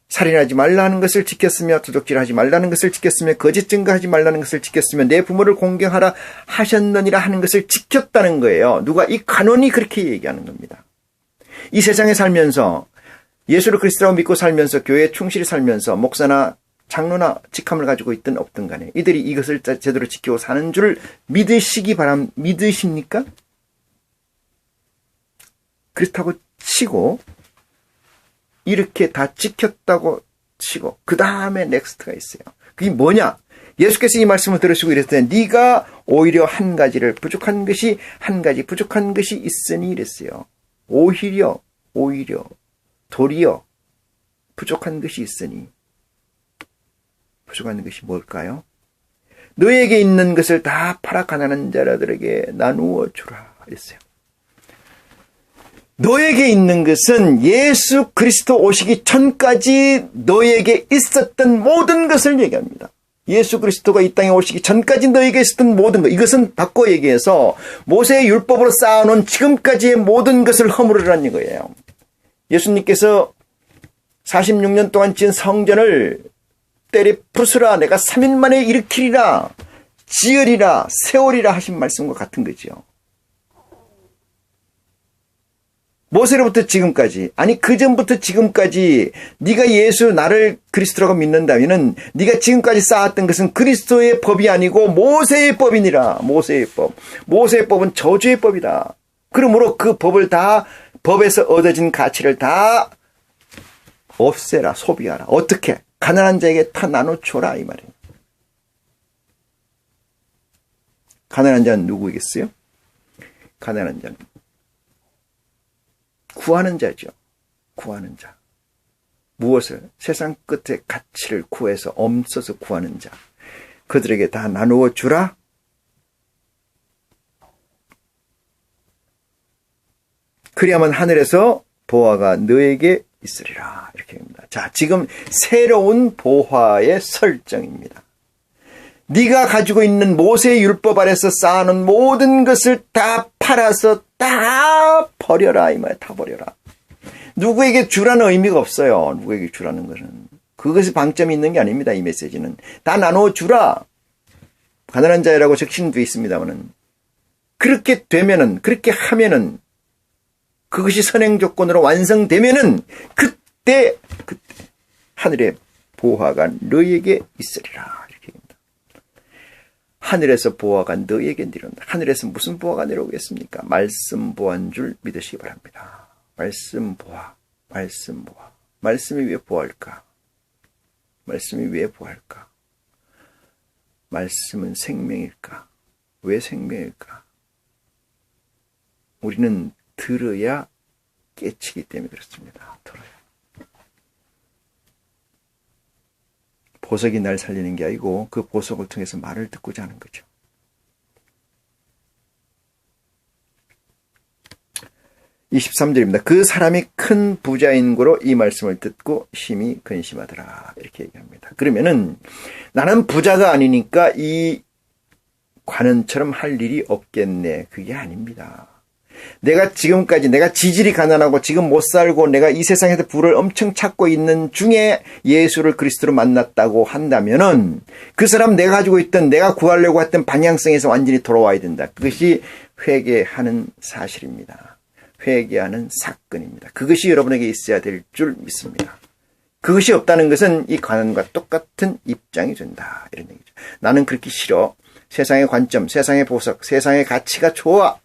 살인하지 말라 하는 것을 지켰으며, 도적질하지 말라는 것을 지켰으며, 거짓 증거하지 말라는 것을 지켰으며, 내 부모를 공경하라 하셨느니라 하는 것을 지켰다는 거예요. 누가? 이 간원이 그렇게 얘기하는 겁니다. 이 세상에 살면서 예수를 그리스도라고 믿고 살면서 교회에 충실히 살면서 목사나 장로나 직함을 가지고 있든 없든 간에 이들이 이것을 제대로 지키고 사는 줄 믿으십니까? 그렇다고 치고 이렇게 다 지켰다고 치고 그 다음에 넥스트가 있어요. 그게 뭐냐? 예수께서 이 말씀을 들으시고 이랬을 때 네가 오히려 한 가지를 부족한 것이 있으니 이랬어요. 오히려 도리어 부족한 것이 있으니 부족한 것이 뭘까요? 너에게 있는 것을 다 팔아 가난한 자들에게 나누어 주라 이랬어요. 너에게 있는 것은 예수 그리스도 오시기 전까지 너에게 있었던 모든 것을 얘기합니다. 예수 그리스도가 이 땅에 오시기 전까지 너에게 있었던 모든 것, 이것은 바꿔 얘기해서 모세의 율법으로 쌓아놓은 지금까지의 모든 것을 허물으라는 거예요. 예수님께서 46년 동안 지은 성전을 때려 부수라, 내가 3일 만에 일으키리라, 지으리라, 세우리라 하신 말씀과 같은 거죠. 모세로부터 지금까지, 아니 그전부터 지금까지 네가 예수 나를 그리스도라고 믿는다면은 네가 지금까지 쌓았던 것은 그리스도의 법이 아니고 모세의 법이니라. 모세의 법. 모세의 법은 저주의 법이다. 그러므로 그 법을 다, 법에서 얻어진 가치를 다 없애라, 소비하라. 어떻게? 가난한 자에게 다 나눠줘라 이 말이에요. 가난한 자는 누구이겠어요? 가난한 자는 구하는 자죠. 구하는 자. 무엇을? 세상 끝의 가치를 구해서 엄써서 구하는 자. 그들에게 다 나누어 주라. 그리하면 하늘에서 보화가 너에게 있으리라. 이렇게 합니다. 자, 지금 새로운 보화의 설정입니다. 네가 가지고 있는 모세의 율법 아래서 쌓아놓은 모든 것을 다 팔아서 다 버려라 이 말. 다 버려라. 누구에게 주라는 의미가 없어요. 누구에게 주라는 것은. 그것이 방점이 있는 게 아닙니다. 이 메시지는. 다 나눠 주라. 가난한 자라고 적신도 있습니다만은 그렇게 되면은, 그렇게 하면은, 그것이 선행 조건으로 완성되면은 그때 하늘의 보화가 너에게 있으리라. 하늘에서 보화가 너에게 내려온다. 하늘에서 무슨 보화가 내려오겠습니까? 말씀 보화인 줄 믿으시기 바랍니다. 말씀 보화, 말씀 보화. 말씀이 왜 보화일까? 말씀이 왜 보화일까? 말씀은 생명일까? 왜 생명일까? 우리는 들어야 깨치기 때문에 그렇습니다. 들어야. 보석이 날 살리는 게 아니고 그 보석을 통해서 말을 듣고자 하는 거죠. 23절입니다. 그 사람이 큰 부자인 고로 이 말씀을 듣고 심히 근심하더라. 이렇게 얘기합니다. 그러면은 나는 부자가 아니니까 이 관원처럼 할 일이 없겠네. 그게 아닙니다. 내가 지금까지 내가 지질이 가난하고 지금 못 살고 내가 이 세상에서 부를 엄청 찾고 있는 중에 예수를 그리스도로 만났다고 한다면은 그 사람 내가 가지고 있던 내가 구하려고 했던 방향성에서 완전히 돌아와야 된다. 그것이 회개하는 사실입니다. 회개하는 사건입니다. 그것이 여러분에게 있어야 될 줄 믿습니다. 그것이 없다는 것은 이 가난과 똑같은 입장이 된다. 이런 얘기죠. 나는 그렇게 싫어. 세상의 관점, 세상의 보석, 세상의 가치가 좋아.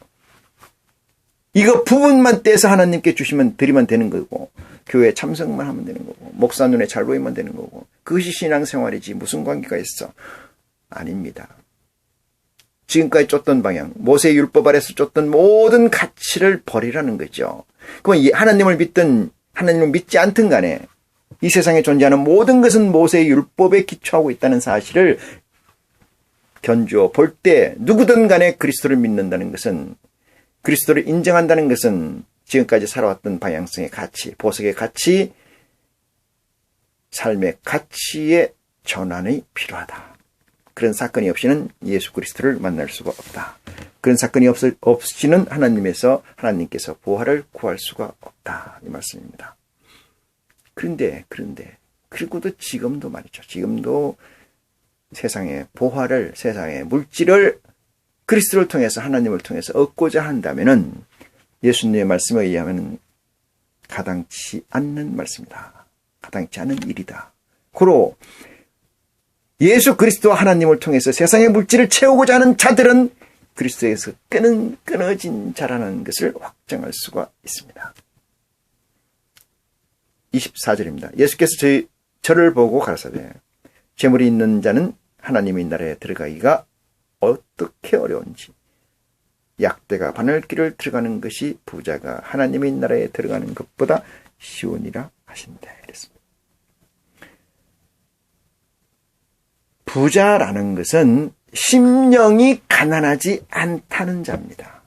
이거 부분만 떼서 하나님께 주시면 드리면 되는 거고 교회 참석만 하면 되는 거고 목사 눈에 잘 보이면 되는 거고 그것이 신앙생활이지 무슨 관계가 있어? 아닙니다. 지금까지 쫓던 방향, 모세의 율법 아래서 쫓던 모든 가치를 버리라는 거죠. 그럼 하나님을 믿든 하나님을 믿지 않든 간에 이 세상에 존재하는 모든 것은 모세의 율법에 기초하고 있다는 사실을 견주어 볼 때 누구든 간에 그리스도를 믿는다는 것은 그리스도를 인정한다는 것은 지금까지 살아왔던 방향성의 가치, 보석의 가치, 삶의 가치의 전환이 필요하다. 그런 사건이 없이는 예수 그리스도를 만날 수가 없다. 그런 사건이 없이는 하나님께서 보화를 구할 수가 없다. 이 말씀입니다. 그런데 그리고도 지금도 말이죠. 지금도 세상의 보화를, 세상의 물질을 그리스도를 통해서 하나님을 통해서 얻고자 한다면은 예수님의 말씀에 의하면 가당치 않는 말씀이다. 가당치 않은 일이다. 고로 예수 그리스도 하나님을 통해서 세상의 물질을 채우고자 하는 자들은 그리스도에서 끊어진 자라는 것을 확정할 수가 있습니다. 24절입니다. 예수께서 저를 보고 가라사대 재물이 있는 자는 하나님의 나라에 들어가기가 어떻게 어려운지 약대가 바늘길을 들어가는 것이 부자가 하나님의 나라에 들어가는 것보다 쉬우니라 하신대. 이랬습니다. 부자라는 것은 심령이 가난하지 않다는 자입니다.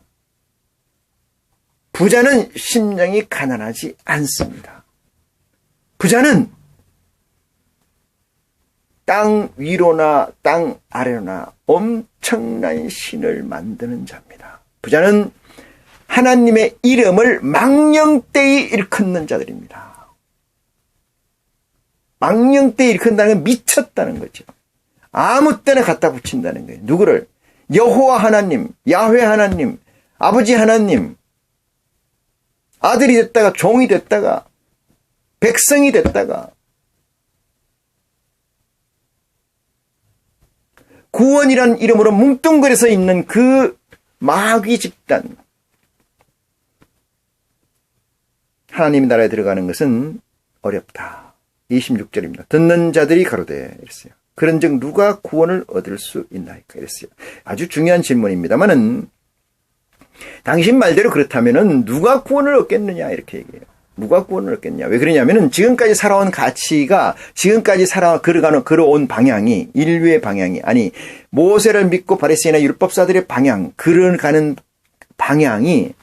부자는 심령이 가난하지 않습니다. 부자는 땅 위로나 땅 아래로나 엄청난 신을 만드는 자입니다. 부자는 하나님의 이름을 망령되이 일컫는 자들입니다. 망령되이 일컫는다는 건 미쳤다는 거죠. 아무 때나 갖다 붙인다는 거예요. 누구를? 여호와 하나님, 야훼 하나님, 아버지 하나님, 아들이 됐다가 종이 됐다가 백성이 됐다가 구원이란 이름으로 뭉뚱그려서 있는 그 마귀 집단, 하나님 나라에 들어가는 것은 어렵다. 26절입니다. 듣는 자들이 가로되 이랬어요. 그런즉 누가 구원을 얻을 수 있나이까 이랬어요. 아주 중요한 질문입니다만은 당신 말대로 그렇다면은 누가 구원을 얻겠느냐 이렇게 얘기해요. 누가 구원을 얻겠냐? 왜 그러냐면은 지금까지 살아온 가치가 지금까지 걸어온 방향이 인류의 방향이 아니 모세를 믿고 바리새인이나 율법사들의 방향 걸어가는 방향이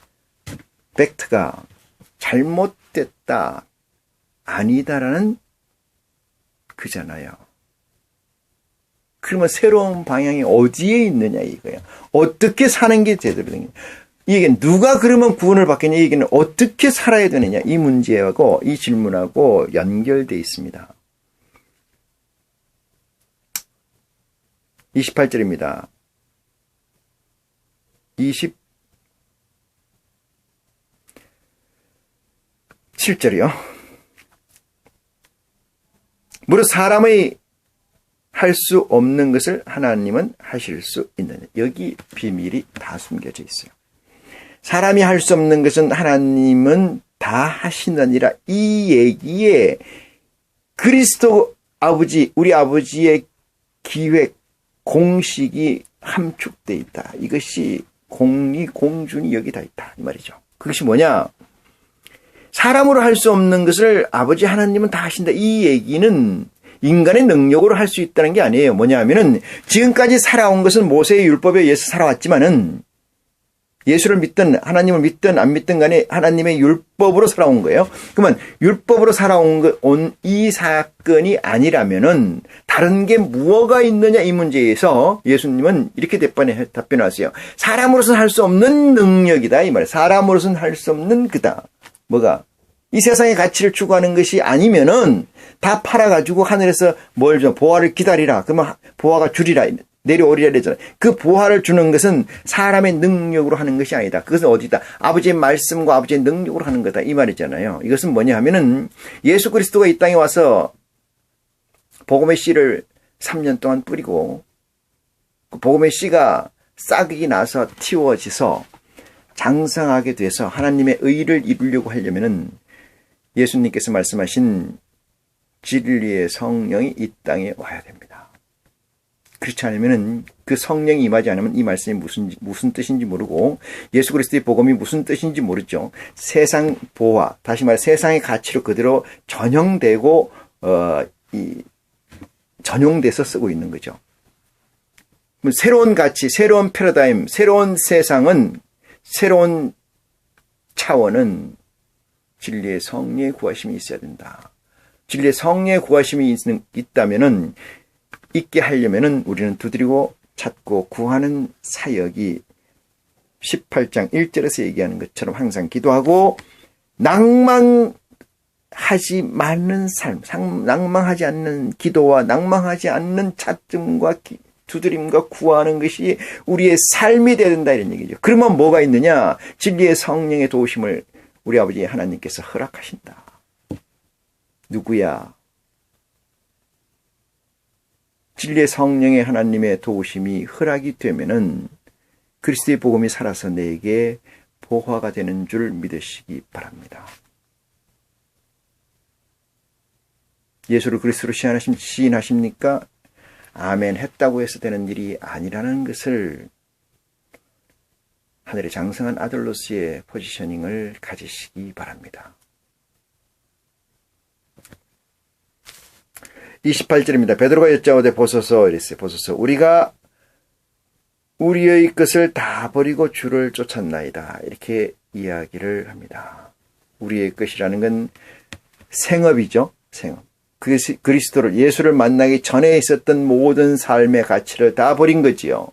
팩트가 잘못됐다 아니다라는 그잖아요. 그러면 새로운 방향이 어디에 있느냐 이거야. 어떻게 사는 게 제대로 되느냐. 이게 누가 그러면 구원을 받겠냐. 이게는 어떻게 살아야 되느냐. 이 문제하고 이 질문하고 연결되어 있습니다. 28절입니다. 27절이요. 무릇 사람의 할 수 없는 것을 하나님은 하실 수 있느냐. 여기 비밀이 다 숨겨져 있어요. 사람이 할 수 없는 것은 하나님은 다 하시느니라. 이 얘기에 그리스도 아버지, 우리 아버지의 기획, 공식이 함축되어 있다. 이것이 공리, 공준이 여기 다 있다. 이 말이죠. 그것이 뭐냐? 사람으로 할 수 없는 것을 아버지 하나님은 다 하신다. 이 얘기는 인간의 능력으로 할 수 있다는 게 아니에요. 뭐냐 하면은 지금까지 살아온 것은 모세의 율법에 의해서 살아왔지만은 예수를 믿든 하나님을 믿든 안 믿든 간에 하나님의 율법으로 살아온 거예요. 그러면 율법으로 살아온 이 사건이 아니라면은 다른 게 무엇가 있느냐 이 문제에서 예수님은 이렇게 답변하세요. 사람으로서는 할 수 없는 능력이다 이 말이에요. 사람으로서는 할 수 없는 그다. 뭐가? 이 세상의 가치를 추구하는 것이 아니면은 다 팔아가지고 하늘에서 뭘 줘? 보화를 기다리라. 그러면 보화가 주리라. 내려오리라 그러잖아요. 그 보화를 주는 것은 사람의 능력으로 하는 것이 아니다. 그것은 어디다? 아버지의 말씀과 아버지의 능력으로 하는 거다. 이 말이잖아요. 이것은 뭐냐 하면은 예수 그리스도가 이 땅에 와서 복음의 씨를 3년 동안 뿌리고 그 복음의 씨가 싹이 나서 틔워져서 장성하게 돼서 하나님의 의를 이루려고 하려면은 예수님께서 말씀하신 진리의 성령이 이 땅에 와야 됩니다. 그렇지 않으면은 그 성령이 임하지 않으면 이 말씀이 무슨 뜻인지 모르고 예수 그리스도의 복음이 무슨 뜻인지 모르죠. 세상 보화, 다시 말해 세상의 가치로 그대로 전형되고 전용돼서 쓰고 있는 거죠. 새로운 가치, 새로운 패러다임, 새로운 세상은 새로운 차원은 진리의 성령의 구하심이 있어야 된다. 진리의 성령의 구하심이 있다면은 있게 하려면은 우리는 두드리고 찾고 구하는 사역이 18장 1절에서 얘기하는 것처럼 항상 기도하고 낭망하지 않는 삶, 낭망하지 않는 기도와 낭망하지 않는 찾음과 두드림과 구하는 것이 우리의 삶이 되어야 된다 이런 얘기죠. 그러면 뭐가 있느냐? 진리의 성령의 도우심을 우리 아버지 하나님께서 허락하신다. 누구야? 진리의 성령의 하나님의 도우심이 허락이 되면은 그리스도의 복음이 살아서 내게 보화가 되는 줄 믿으시기 바랍니다. 예수를 그리스도로 시인하십니까? 아멘 했다고 해서 되는 일이 아니라는 것을 하늘의 장성한 아들로서의 포지셔닝을 가지시기 바랍니다. 28절입니다. 베드로가 여짜오되 보소서 이랬어요. 보소서 우리가 우리의 것을 다 버리고 주를 쫓았나이다. 이렇게 이야기를 합니다. 우리의 것이라는 건 생업이죠. 생업. 그리스도를 예수를 만나기 전에 있었던 모든 삶의 가치를 다 버린 거지요.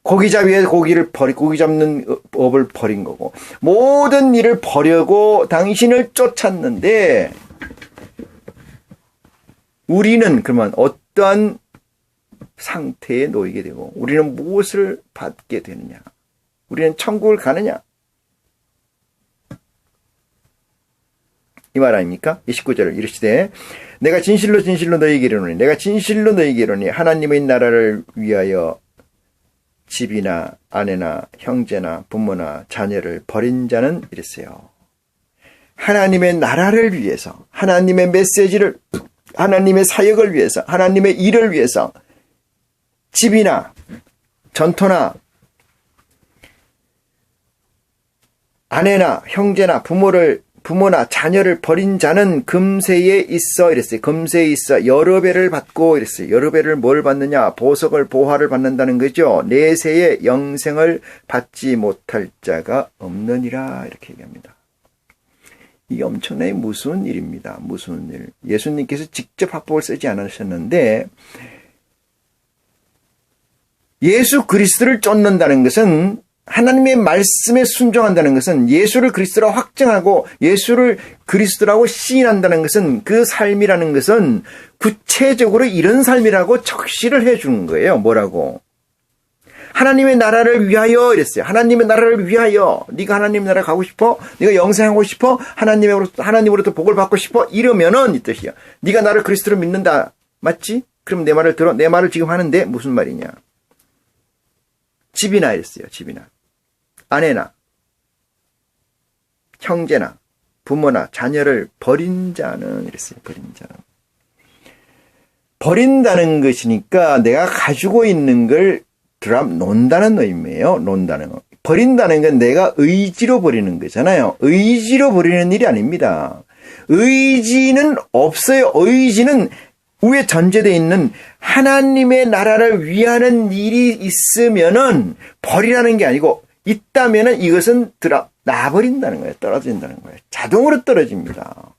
고기잡이에 고기 잡는 법을 버린 거고 모든 일을 버리고 당신을 쫓았는데 우리는 그러면 어떠한 상태에 놓이게 되고 우리는 무엇을 받게 되느냐? 우리는 천국을 가느냐? 이 말 아닙니까? 29절을 이르시되 내가 진실로 진실로 너희에게 이르노니 내가 진실로 너희에게 이르노니 하나님의 나라를 위하여 집이나 아내나 형제나 부모나 자녀를 버린 자는 이랬어요. 하나님의 나라를 위해서 하나님의 메시지를 하나님의 사역을 위해서 하나님의 일을 위해서 집이나 전토나 아내나 형제나 부모나 자녀를 버린 자는 금세에 있어 이랬어요. 금세에 있어 여러 배를 받고 이랬어요. 여러 배를 뭘 받느냐? 보석을 보화를 받는다는 거죠. 내세에 영생을 받지 못할 자가 없느니라 이렇게 얘기합니다. 이게 엄청나게 무서운 일입니다. 무서운 일. 예수님께서 직접 합법을 쓰지 않으셨는데 예수 그리스도를 쫓는다는 것은 하나님의 말씀에 순종한다는 것은 예수를 그리스도로 확정하고 예수를 그리스도라고 시인한다는 것은 그 삶이라는 것은 구체적으로 이런 삶이라고 적시를 해주는 거예요. 뭐라고? 하나님의 나라를 위하여 이랬어요. 하나님의 나라를 위하여 네가 하나님의 나라 가고 싶어? 네가 영생하고 싶어? 하나님으로부터 복을 받고 싶어? 이러면은 이 뜻이야. 네가 나를 그리스도로 믿는다. 맞지? 그럼 내 말을 들어. 내 말을 지금 하는데 무슨 말이냐? 집이나 이랬어요. 집이나 아내나 형제나 부모나 자녀를 버린 자는 이랬어요. 버린 자는 버린다는 것이니까 내가 가지고 있는 걸 놓는다는 의미예요. 놓는다는 거. 버린다는 건 내가 의지로 버리는 거잖아요. 의지로 버리는 일이 아닙니다. 의지는 없어요. 의지는 위에 전제되어 있는 하나님의 나라를 위하는 일이 있으면은 버리라는 게 아니고 있다면은 이것은 놔버린다는 거예요. 떨어진다는 거예요. 자동으로 떨어집니다.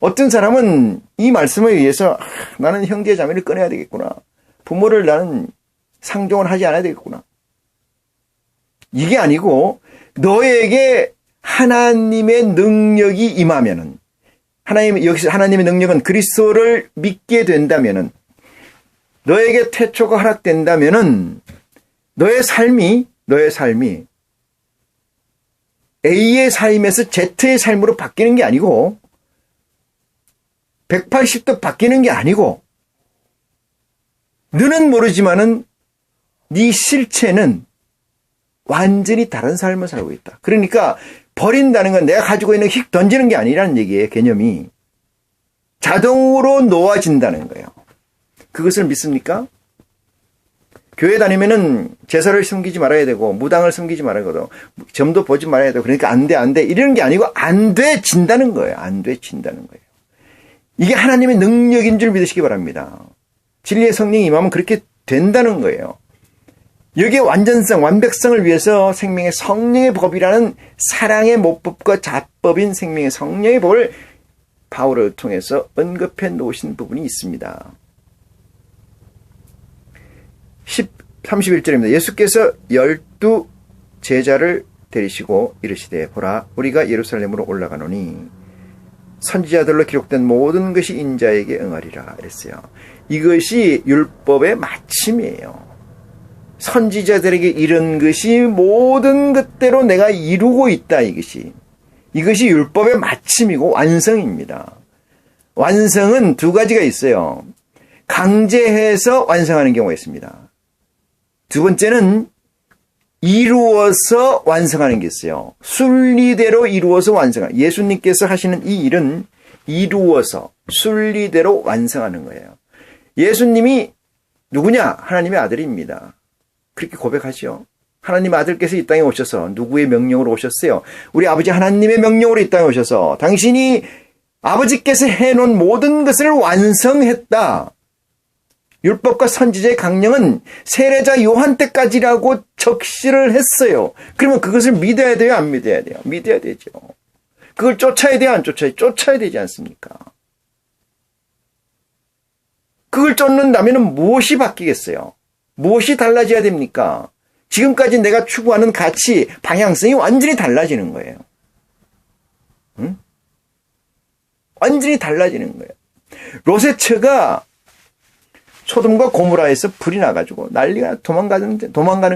어떤 사람은 이 말씀에 의해서 나는 형제 자매를 꺼내야 되겠구나. 부모를 나는 상종을 하지 않아야 되겠구나. 이게 아니고 너에게 하나님의 능력이 임하면은 여기서 하나님의 능력은 그리스도를 믿게 된다면은 너에게 태초가 허락된다면은 너의 삶이 A의 삶에서 Z의 삶으로 바뀌는 게 아니고 180도 바뀌는 게 아니고 너는 모르지만은 네 실체는 완전히 다른 삶을 살고 있다. 그러니까 버린다는 건 내가 가지고 있는 휙 던지는 게 아니라는 얘기예요. 개념이. 자동으로 놓아진다는 거예요. 그것을 믿습니까? 교회 다니면은 제사를 섬기지 말아야 되고 무당을 섬기지 말아야 되고 점도 보지 말아야 되고 그러니까 안 돼 이러는 게 아니고 안 돼진다는 거예요. 안 돼진다는 거예요. 이게 하나님의 능력인 줄 믿으시기 바랍니다. 진리의 성령이 임하면 그렇게 된다는 거예요. 여기에 완전성, 완벽성을 위해서 생명의 성령의 법이라는 사랑의 모법과 자법인 생명의 성령의 법을 바울을 통해서 언급해 놓으신 부분이 있습니다. 31절입니다. 예수께서 12 제자를 데리시고 이르시되 보라 우리가 예루살렘으로 올라가노니 선지자들로 기록된 모든 것이 인자에게 응하리라 그랬어요. 이것이 율법의 마침이에요. 선지자들에게 이른 것이 모든 것대로 내가 이루고 있다. 이것이 율법의 마침이고 완성입니다. 완성은 두 가지가 있어요. 강제해서 완성하는 경우가 있습니다. 두 번째는 이루어서 완성하는 게 있어요. 순리대로 이루어서 완성하는. 예수님께서 하시는 이 일은 이루어서 순리대로 완성하는 거예요. 예수님이 누구냐? 하나님의 아들입니다. 그렇게 고백하죠. 하나님 아들께서 이 땅에 오셔서 누구의 명령으로 오셨어요? 우리 아버지 하나님의 명령으로 이 땅에 오셔서 당신이 아버지께서 해놓은 모든 것을 완성했다. 율법과 선지자의 강령은 세례자 요한 때까지라고 적시를 했어요. 그러면 그것을 믿어야 돼요? 안 믿어야 돼요? 믿어야 되죠. 그걸 쫓아야 돼요? 안 쫓아야 돼요? 쫓아야 되지 않습니까? 그걸 쫓는다면 무엇이 바뀌겠어요? 무엇이 달라져야 됩니까? 지금까지 내가 추구하는 가치, 방향성이 완전히 달라지는 거예요. 응? 완전히 달라지는 거예요. 롯의 처가 소돔과 고모라에서 불이 나가지고 난리가 도망가는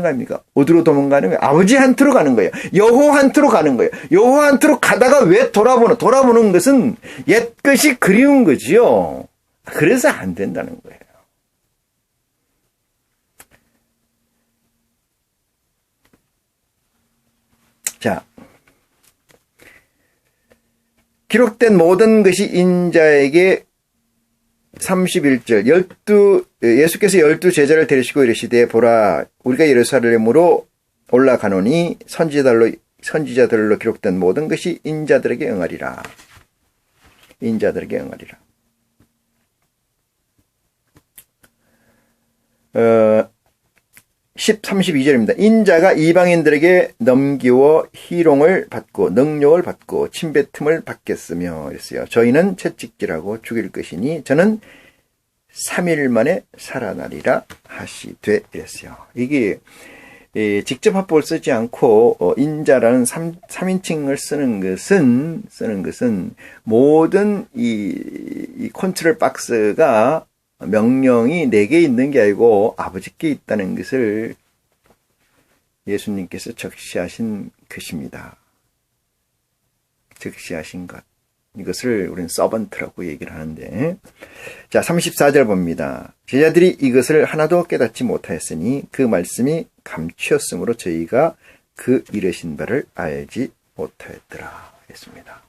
거 아닙니까? 어디로 도망가는 거예요? 아버지 한테로 가는 거예요. 여호와 한테로 가는 거예요. 여호와 한테로 가다가 왜 돌아보는 것은 옛것이 그리운 거지요. 그래서 안 된다는 거예요. 자, 기록된 모든 것이 인자에게 31절 예수께서 12 제자를 데리시고 이르시되 보라 우리가 예루살렘으로 올라가노니 선지자들로 기록된 모든 것이 인자들에게 응하리라. 인자들에게 응하리라. 32절입니다. 인자가 이방인들에게 넘기워 희롱을 받고 능욕을 받고 침뱉음을 받겠으며 이랬어요. 저희는 채찍질하고 죽일 것이니 저는 3일 만에 살아나리라 하시되 이랬어요. 이게 직접 합법을 쓰지 않고 인자라는 3인칭을 쓰는 것은 모든 이 컨트롤 박스가 명령이 내게 있는 게 아니고 아버지께 있다는 것을 예수님께서 적시하신 것입니다. 적시하신 것. 이것을 우리는 서번트라고 얘기를 하는데, 자 34절 봅니다. 제자들이 이것을 하나도 깨닫지 못하였으니 그 말씀이 감추었으므로 저희가 그 이르신 바를 알지 못하였더라 했습니다.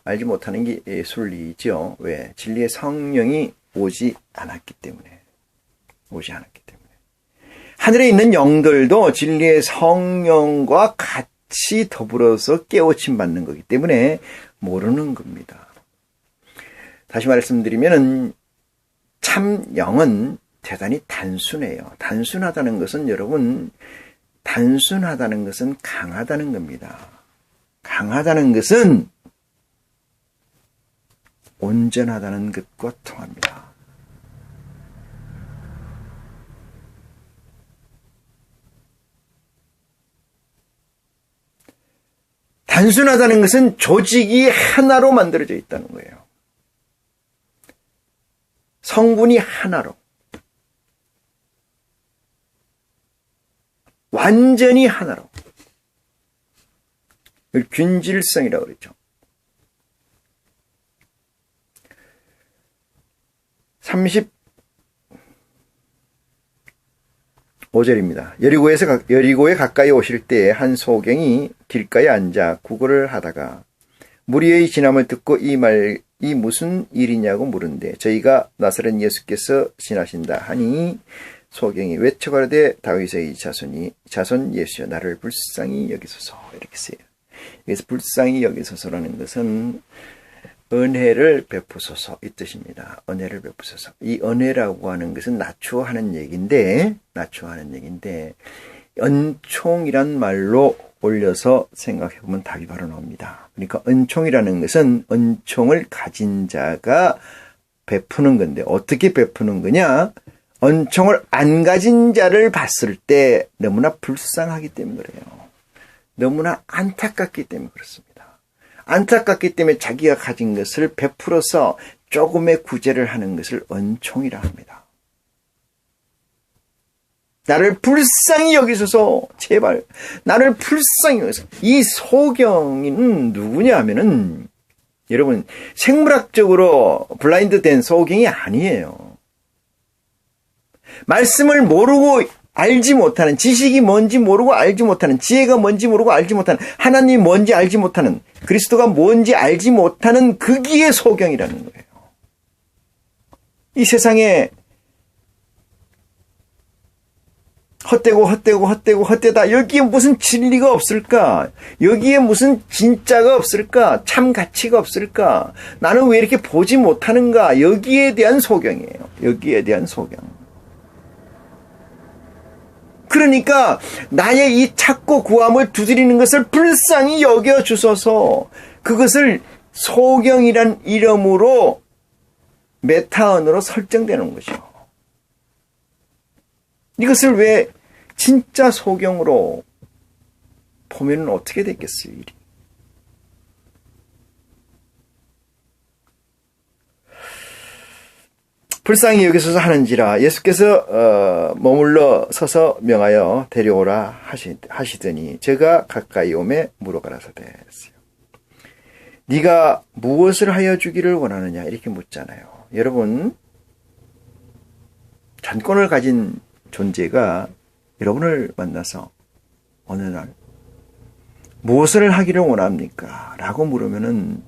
알지 못하는 게 순리죠. 왜? 진리의 성령이 오지 않았기 때문에. 하늘에 있는 영들도 진리의 성령과 같이 더불어서 깨우침 받는 거기 때문에 모르는 겁니다. 다시 말씀드리면 참 영은 대단히 단순해요. 단순하다는 것은 여러분, 단순하다는 것은 강하다는 겁니다. 강하다는 것은 온전하다는 것과 통합니다. 단순하다는 것은 조직이 하나로 만들어져 있다는 거예요. 성분이 하나로. 완전히 하나로. 균질성이라고 그랬죠. 35절입니다. 여리고에 가까이 오실 때에 한 소경이 길가에 앉아 구걸을 하다가 무리의 진함을 듣고 이 무슨 일이냐고 물은데 저희가 나사렛 예수께서 지나신다 하니 소경이 외쳐 가로되 다윗의 자손 예수여 나를 불쌍히 여기소서 이렇게 써요. 여기서 불쌍히 여기소서라는 것은 은혜를 베푸소서 이 뜻입니다. 은혜를 베푸소서. 이 은혜라고 하는 것은 낮추어하는 얘기인데 은총이란 말로 올려서 생각해보면 답이 바로 나옵니다. 그러니까 은총이라는 것은 은총을 가진 자가 베푸는 건데 어떻게 베푸는 거냐? 은총을 안 가진 자를 봤을 때 너무나 불쌍하기 때문에 그래요. 너무나 안타깝기 때문에 그렇습니다. 안타깝기 때문에 자기가 가진 것을 베풀어서 조금의 구제를 하는 것을 은총이라 합니다. 나를 불쌍히 여기소서. 제발 나를 불쌍히 여기소서. 이 소경이는 누구냐 하면은 여러분 생물학적으로 블라인드 된 소경이 아니에요. 말씀을 모르고 알지 못하는, 지식이 뭔지 모르고 알지 못하는, 지혜가 뭔지 모르고 알지 못하는, 하나님이 뭔지 알지 못하는, 그리스도가 뭔지 알지 못하는 그기의 소경이라는 거예요. 이 세상에 헛되다. 여기에 무슨 진리가 없을까? 여기에 무슨 진짜가 없을까? 참 가치가 없을까? 나는 왜 이렇게 보지 못하는가? 여기에 대한 소경이에요. 여기에 대한 소경. 그러니까 나의 이 찾고 구함을 두드리는 것을 불쌍히 여겨주소서. 그것을 소경이란 이름으로 메타언으로 설정되는 것이죠. 이것을 왜 진짜 소경으로 보면 어떻게 되겠어요, 일이? 불쌍히 여기소서 하는지라 예수께서 머물러 서서 명하여 데려오라 하시더니 제가 가까이 오매 물어가라사대 했어요. 네가 무엇을 하여 주기를 원하느냐 이렇게 묻잖아요. 여러분, 전권을 가진 존재가 여러분을 만나서 어느 날 무엇을 하기를 원합니까? 라고 물으면은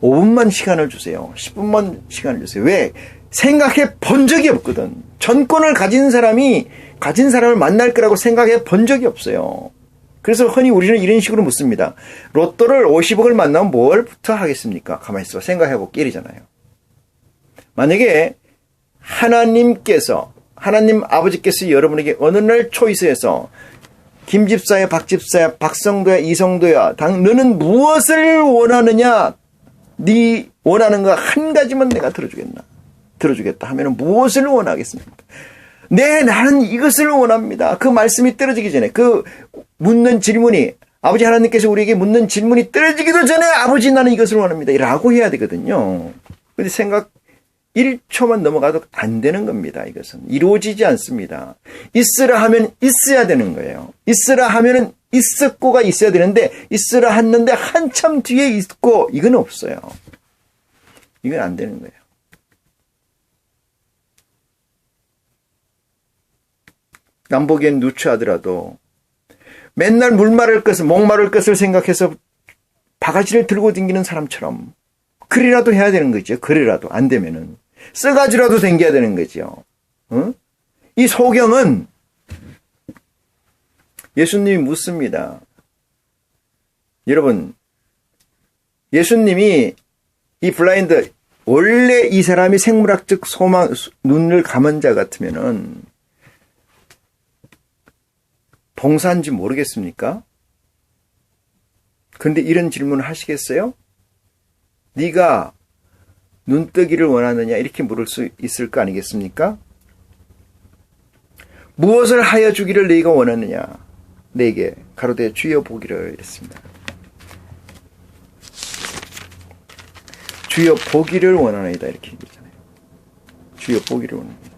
5분만 시간을 주세요. 10분만 시간을 주세요. 왜? 생각해 본 적이 없거든. 전권을 가진 사람을 만날 거라고 생각해 본 적이 없어요. 그래서 흔히 우리는 이런 식으로 묻습니다. 로또를 50억을 만나면 뭘부터 하겠습니까? 가만히 있어. 생각해 볼게 이러잖아요. 만약에 하나님 아버지께서 여러분에게 어느 날 초이스해서 김 집사야, 박 집사야, 박성도야, 이성도야, 너는 무엇을 원하느냐? 네 원하는 거 한 가지만 내가 들어주겠다 하면 무엇을 원하겠습니까? 나는 이것을 원합니다. 그 말씀이 떨어지기 전에, 그 묻는 질문이, 아버지 하나님께서 우리에게 묻는 질문이 떨어지기도 전에 아버지 나는 이것을 원합니다 라고 해야 되거든요. 근데 생각 1초만 넘어가도 안 되는 겁니다. 이것은 이루어지지 않습니다. 있으라 하면 있어야 되는 거예요. 있으라 하면은 있었고가 있어야 되는데 있으라 했는데 한참 뒤에 있고 이건 없어요. 이건 안 되는 거예요. 남 보기엔 누추하더라도 맨날 목마를 것을 생각해서 바가지를 들고 다니는 사람처럼 그래라도 해야 되는 거죠. 그래라도 안 되면은 써가지라도 댕겨야 되는 거죠. 이 소경은 예수님이 묻습니다. 여러분, 예수님이 이 블라인드, 원래 이 사람이 생물학적 눈을 감은 자 같으면은 봉사한지 모르겠습니까? 그런데 이런 질문을 하시겠어요? 네가 눈뜨기를 원하느냐 이렇게 물을 수 있을 거 아니겠습니까? 무엇을 하여 주기를 네가 원하느냐 내게 가로되 주여 보기를 이랬습니다. 주여 보기를 원하나이다 이렇게 얘기했잖아요. 주여 보기를 원합니다.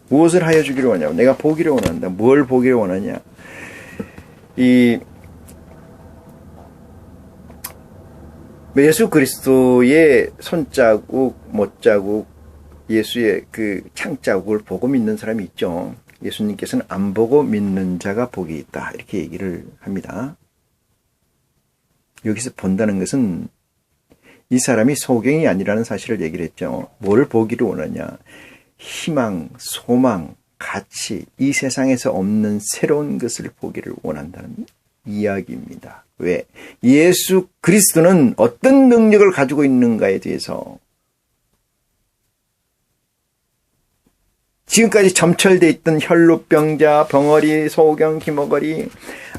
무엇을 하여 주기를 원하냐? 내가 보기를 원한다. 뭘 보기를 원하냐? 예수 그리스도의 손자국, 못자국, 예수의 그 창자국을 보고 믿는 사람이 있죠. 예수님께서는 안 보고 믿는 자가 복이 있다. 이렇게 얘기를 합니다. 여기서 본다는 것은 이 사람이 소경이 아니라는 사실을 얘기를 했죠. 뭘 보기를 원하냐? 희망, 소망, 가치, 이 세상에서 없는 새로운 것을 보기를 원한다는 이야기입니다. 왜? 예수 그리스도는 어떤 능력을 가지고 있는가에 대해서 지금까지 점철되어 있던 혈루병자, 벙어리, 소경, 기머거리,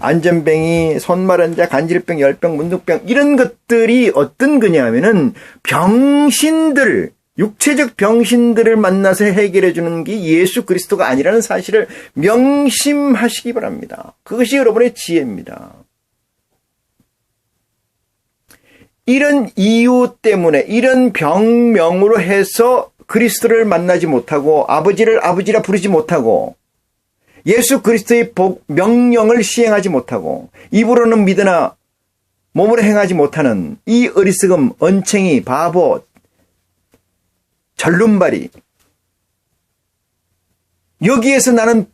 안전뱅이, 손마른 자, 간질병, 열병, 문둥병 이런 것들이 어떤 거냐 하면은 병신들, 육체적 병신들을 만나서 해결해 주는 게 예수 그리스도가 아니라는 사실을 명심하시기 바랍니다. 그것이 여러분의 지혜입니다. 이런 이유 때문에 이런 병명으로 해서 그리스도를 만나지 못하고 아버지를 아버지라 부르지 못하고 예수 그리스도의 명령을 시행하지 못하고 입으로는 믿으나 몸으로 행하지 못하는 이 어리석음, 언챙이, 바보, 절름발이, 여기에서 나는